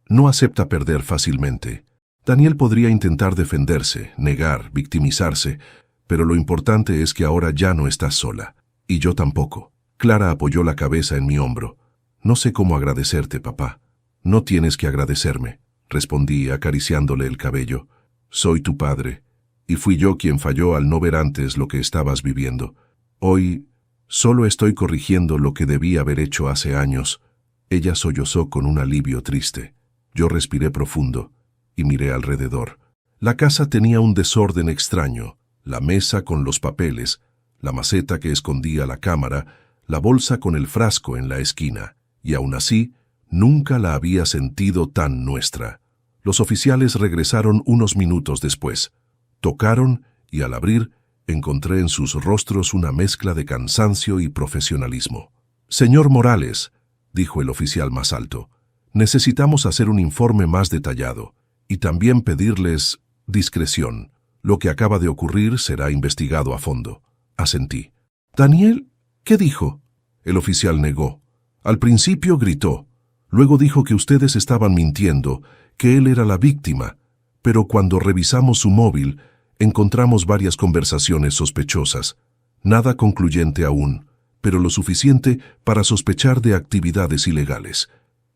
no acepta perder fácilmente. Daniel podría intentar defenderse, negar, victimizarse, pero lo importante es que ahora ya no estás sola. Y yo tampoco». Clara apoyó la cabeza en mi hombro. «No sé cómo agradecerte, papá». «No tienes que agradecerme», respondí acariciándole el cabello. «Soy tu padre, y fui yo quien falló al no ver antes lo que estabas viviendo. Hoy solo estoy corrigiendo lo que debí haber hecho hace años». Ella sollozó con un alivio triste. Yo respiré profundo y miré alrededor. La casa tenía un desorden extraño, la mesa con los papeles, la maceta que escondía la cámara, la bolsa con el frasco en la esquina, y aún así, nunca la había sentido tan nuestra. Los oficiales regresaron unos minutos después. Tocaron y al abrir, encontré en sus rostros una mezcla de cansancio y profesionalismo. «Señor Morales», dijo el oficial más alto, «necesitamos hacer un informe más detallado y también pedirles discreción. Lo que acaba de ocurrir será investigado a fondo». Asentí. «Daniel, ¿qué dijo?» El oficial negó. Al principio gritó. Luego dijo que ustedes estaban mintiendo, que él era la víctima, pero cuando revisamos su móvil, encontramos varias conversaciones sospechosas. Nada concluyente aún, pero lo suficiente para sospechar de actividades ilegales.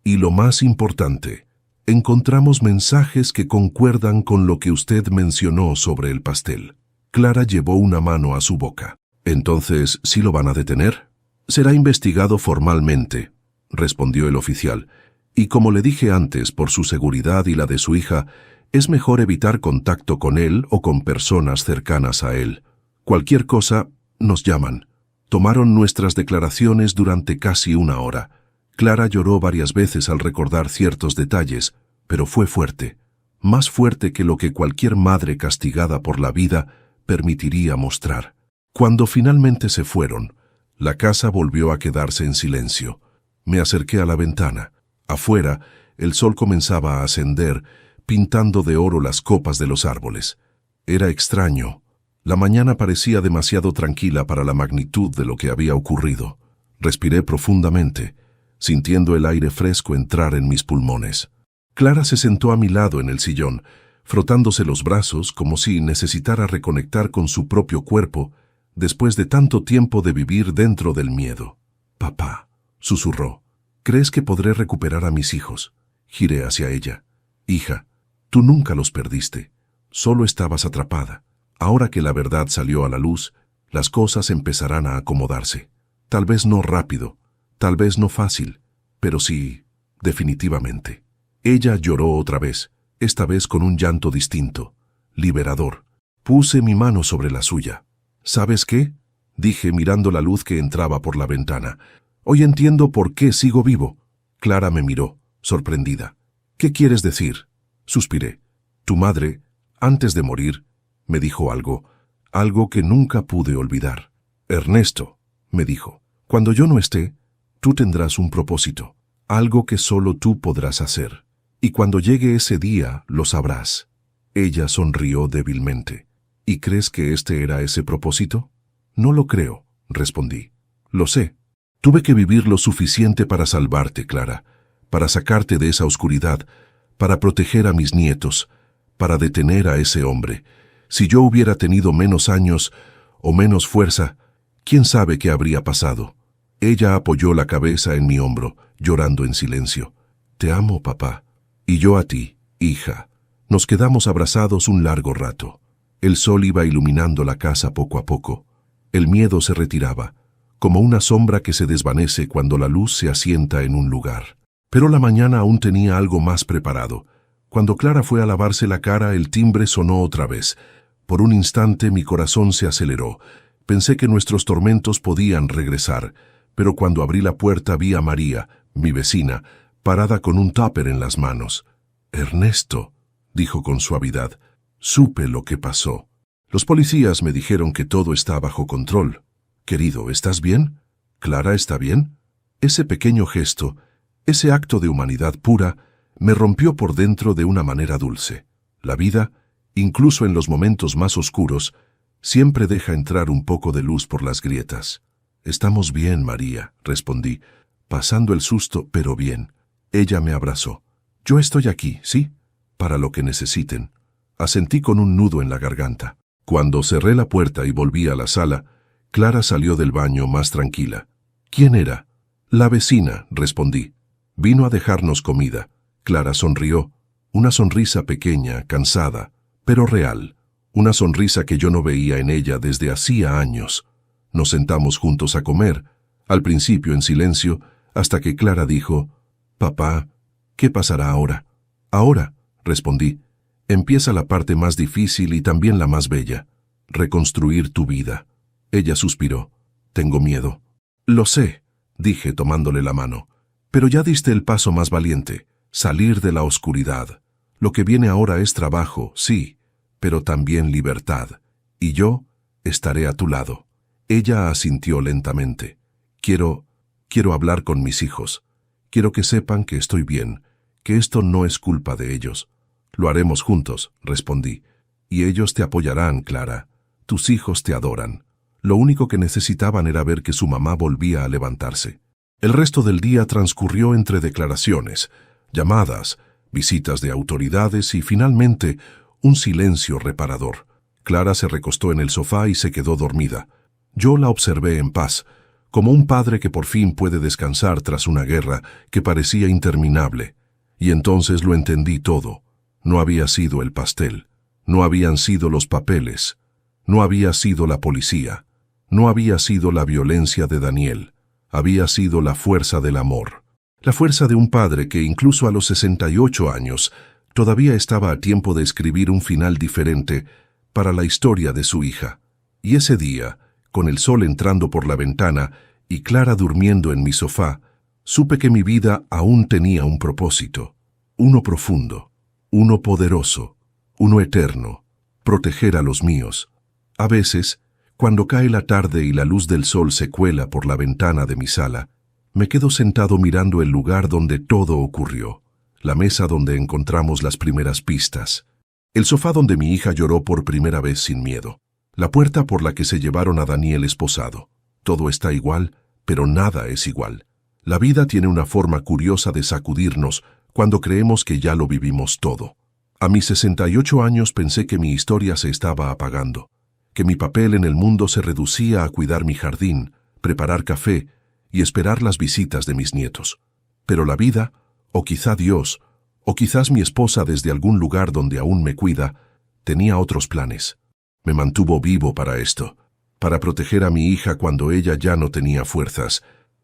Y lo más importante, encontramos mensajes que concuerdan con lo que usted mencionó sobre el pastel. Clara llevó una mano a su boca. «¿Entonces sí lo van a detener?» «Será investigado formalmente», respondió el oficial, «y como le dije antes, por su seguridad y la de su hija, es mejor evitar contacto con él o con personas cercanas a él. Cualquier cosa, nos llaman». Tomaron nuestras declaraciones durante casi una hora. Clara lloró varias veces al recordar ciertos detalles, pero fue fuerte, más fuerte que lo que cualquier madre castigada por la vida permitiría mostrar. Cuando finalmente se fueron, la casa volvió a quedarse en silencio. Me acerqué a la ventana. Afuera, el sol comenzaba a ascender, pintando de oro las copas de los árboles. Era extraño. La mañana parecía demasiado tranquila para la magnitud de lo que había ocurrido. Respiré profundamente, sintiendo el aire fresco entrar en mis pulmones. Clara se sentó a mi lado en el sillón, frotándose los brazos como si necesitara reconectar con su propio cuerpo después de tanto tiempo de vivir dentro del miedo. «Papá», susurró, «¿crees que podré recuperar a mis hijos?» Giré hacia ella. «Hija, tú nunca los perdiste. Solo estabas atrapada. Ahora que la verdad salió a la luz, las cosas empezarán a acomodarse. Tal vez no rápido, tal vez no fácil, pero sí, definitivamente». Ella lloró otra vez, esta vez con un llanto distinto, liberador. Puse mi mano sobre la suya. «¿Sabes qué?», dije mirando la luz que entraba por la ventana. «Hoy entiendo por qué sigo vivo». Clara me miró, sorprendida. ¿Qué quieres decir? Suspiré. Tu madre, antes de morir, me dijo algo que nunca pude olvidar. Ernesto, me dijo, cuando yo no esté, tú tendrás un propósito, algo que solo tú podrás hacer. Y cuando llegue ese día, lo sabrás. Ella sonrió débilmente. ¿Y crees que este era ese propósito? No lo creo, respondí. Lo sé. Tuve que vivir lo suficiente para salvarte, Clara, para sacarte de esa oscuridad, para proteger a mis nietos, para detener a ese hombre. Si yo hubiera tenido menos años o menos fuerza, ¿quién sabe qué habría pasado? Ella apoyó la cabeza en mi hombro, llorando en silencio. Te amo, papá. Y yo a ti, hija. Nos quedamos abrazados un largo rato. El sol iba iluminando la casa poco a poco. El miedo se retiraba, como una sombra que se desvanece cuando la luz se asienta en un lugar. Pero la mañana aún tenía algo más preparado. Cuando Clara fue a lavarse la cara, el timbre sonó otra vez. Por un instante mi corazón se aceleró. Pensé que nuestros tormentos podían regresar, pero cuando abrí la puerta vi a María, mi vecina, parada con un tupper en las manos. Ernesto, dijo con suavidad, supe lo que pasó. Los policías me dijeron que todo está bajo control. Querido, ¿estás bien? ¿Clara está bien? Ese pequeño gesto, ese acto de humanidad pura, me rompió por dentro de una manera dulce. La vida, incluso en los momentos más oscuros, siempre deja entrar un poco de luz por las grietas. Estamos bien, María, respondí, pasando el susto, pero bien. Ella me abrazó. Yo estoy aquí, ¿sí? Para lo que necesiten. Asentí con un nudo en la garganta. Cuando cerré la puerta y volví a la sala, Clara salió del baño más tranquila. ¿Quién era? La vecina, respondí. Vino a dejarnos comida. Clara sonrió. Una sonrisa pequeña, cansada, pero real. Una sonrisa que yo no veía en ella desde hacía años. Nos sentamos juntos a comer, al principio en silencio, hasta que Clara dijo, «Papá, ¿qué pasará ahora?» «Ahora», respondí, «empieza la parte más difícil y también la más bella, reconstruir tu vida». Ella suspiró. «Tengo miedo». «Lo sé», dije tomándole la mano, «pero ya diste el paso más valiente, salir de la oscuridad. Lo que viene ahora es trabajo, sí, pero también libertad, y yo estaré a tu lado». Ella asintió lentamente. Quiero hablar con mis hijos. Quiero que sepan que estoy bien, que esto no es culpa de ellos. Lo haremos juntos, respondí. Y ellos te apoyarán, Clara. Tus hijos te adoran. Lo único que necesitaban era ver que su mamá volvía a levantarse. El resto del día transcurrió entre declaraciones, llamadas, visitas de autoridades y, finalmente, un silencio reparador. Clara se recostó en el sofá y se quedó dormida. Yo la observé en paz, como un padre que por fin puede descansar tras una guerra que parecía interminable. Y entonces lo entendí todo. No había sido el pastel, no habían sido los papeles, no había sido la policía, no había sido la violencia de Daniel, había sido la fuerza del amor. La fuerza de un padre que incluso a los 68 años todavía estaba a tiempo de escribir un final diferente para la historia de su hija. Y ese día, con el sol entrando por la ventana y Clara durmiendo en mi sofá, supe que mi vida aún tenía un propósito, uno profundo, uno poderoso, uno eterno, proteger a los míos. A veces, cuando cae la tarde y la luz del sol se cuela por la ventana de mi sala, me quedo sentado mirando el lugar donde todo ocurrió, la mesa donde encontramos las primeras pistas, el sofá donde mi hija lloró por primera vez sin miedo, la puerta por la que se llevaron a Daniel esposado. Todo está igual, pero nada es igual. La vida tiene una forma curiosa de sacudirnos cuando creemos que ya lo vivimos todo. A mis 68 años pensé que mi historia se estaba apagando, que mi papel en el mundo se reducía a cuidar mi jardín, preparar café y esperar las visitas de mis nietos. Pero la vida, o quizá Dios, o quizás mi esposa desde algún lugar donde aún me cuida, tenía otros planes. Me mantuvo vivo para esto, para proteger a mi hija cuando ella ya no tenía fuerzas,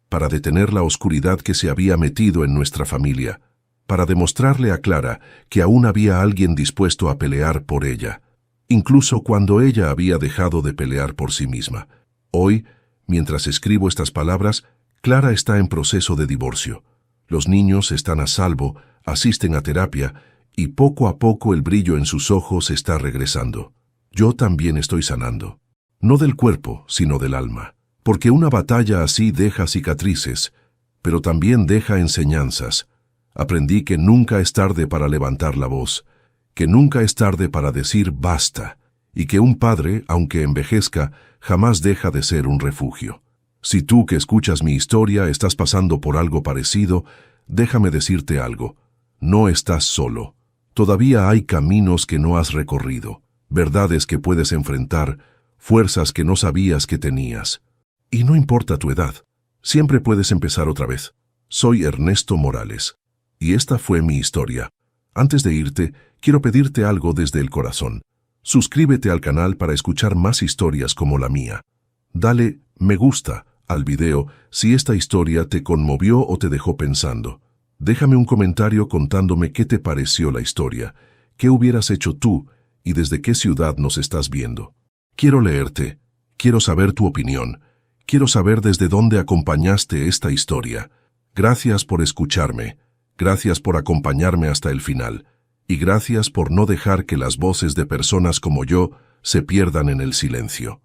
para detener la oscuridad que se había metido en nuestra familia, para demostrarle a Clara que aún había alguien dispuesto a pelear por ella, incluso cuando ella había dejado de pelear por sí misma. Hoy, mientras escribo estas palabras, Clara está en proceso de divorcio. Los niños están a salvo, asisten a terapia y poco a poco el brillo en sus ojos está regresando. Yo también estoy sanando. No del cuerpo, sino del alma. Porque una batalla así deja cicatrices, pero también deja enseñanzas. Aprendí que nunca es tarde para levantar la voz, que nunca es tarde para decir basta, y que un padre, aunque envejezca, jamás deja de ser un refugio. Si tú que escuchas mi historia estás pasando por algo parecido, déjame decirte algo. No estás solo. Todavía hay caminos que no has recorrido, verdades que puedes enfrentar, fuerzas que no sabías que tenías. Y no importa tu edad, siempre puedes empezar otra vez. Soy Ernesto Morales, y esta fue mi historia. Antes de irte, quiero pedirte algo desde el corazón. Suscríbete al canal para escuchar más historias como la mía. Dale me gusta al video si esta historia te conmovió o te dejó pensando. Déjame un comentario contándome qué te pareció la historia, qué hubieras hecho tú y desde qué ciudad nos estás viendo. Quiero leerte, quiero saber tu opinión, quiero saber desde dónde acompañaste esta historia. Gracias por escucharme, gracias por acompañarme hasta el final, y gracias por no dejar que las voces de personas como yo se pierdan en el silencio.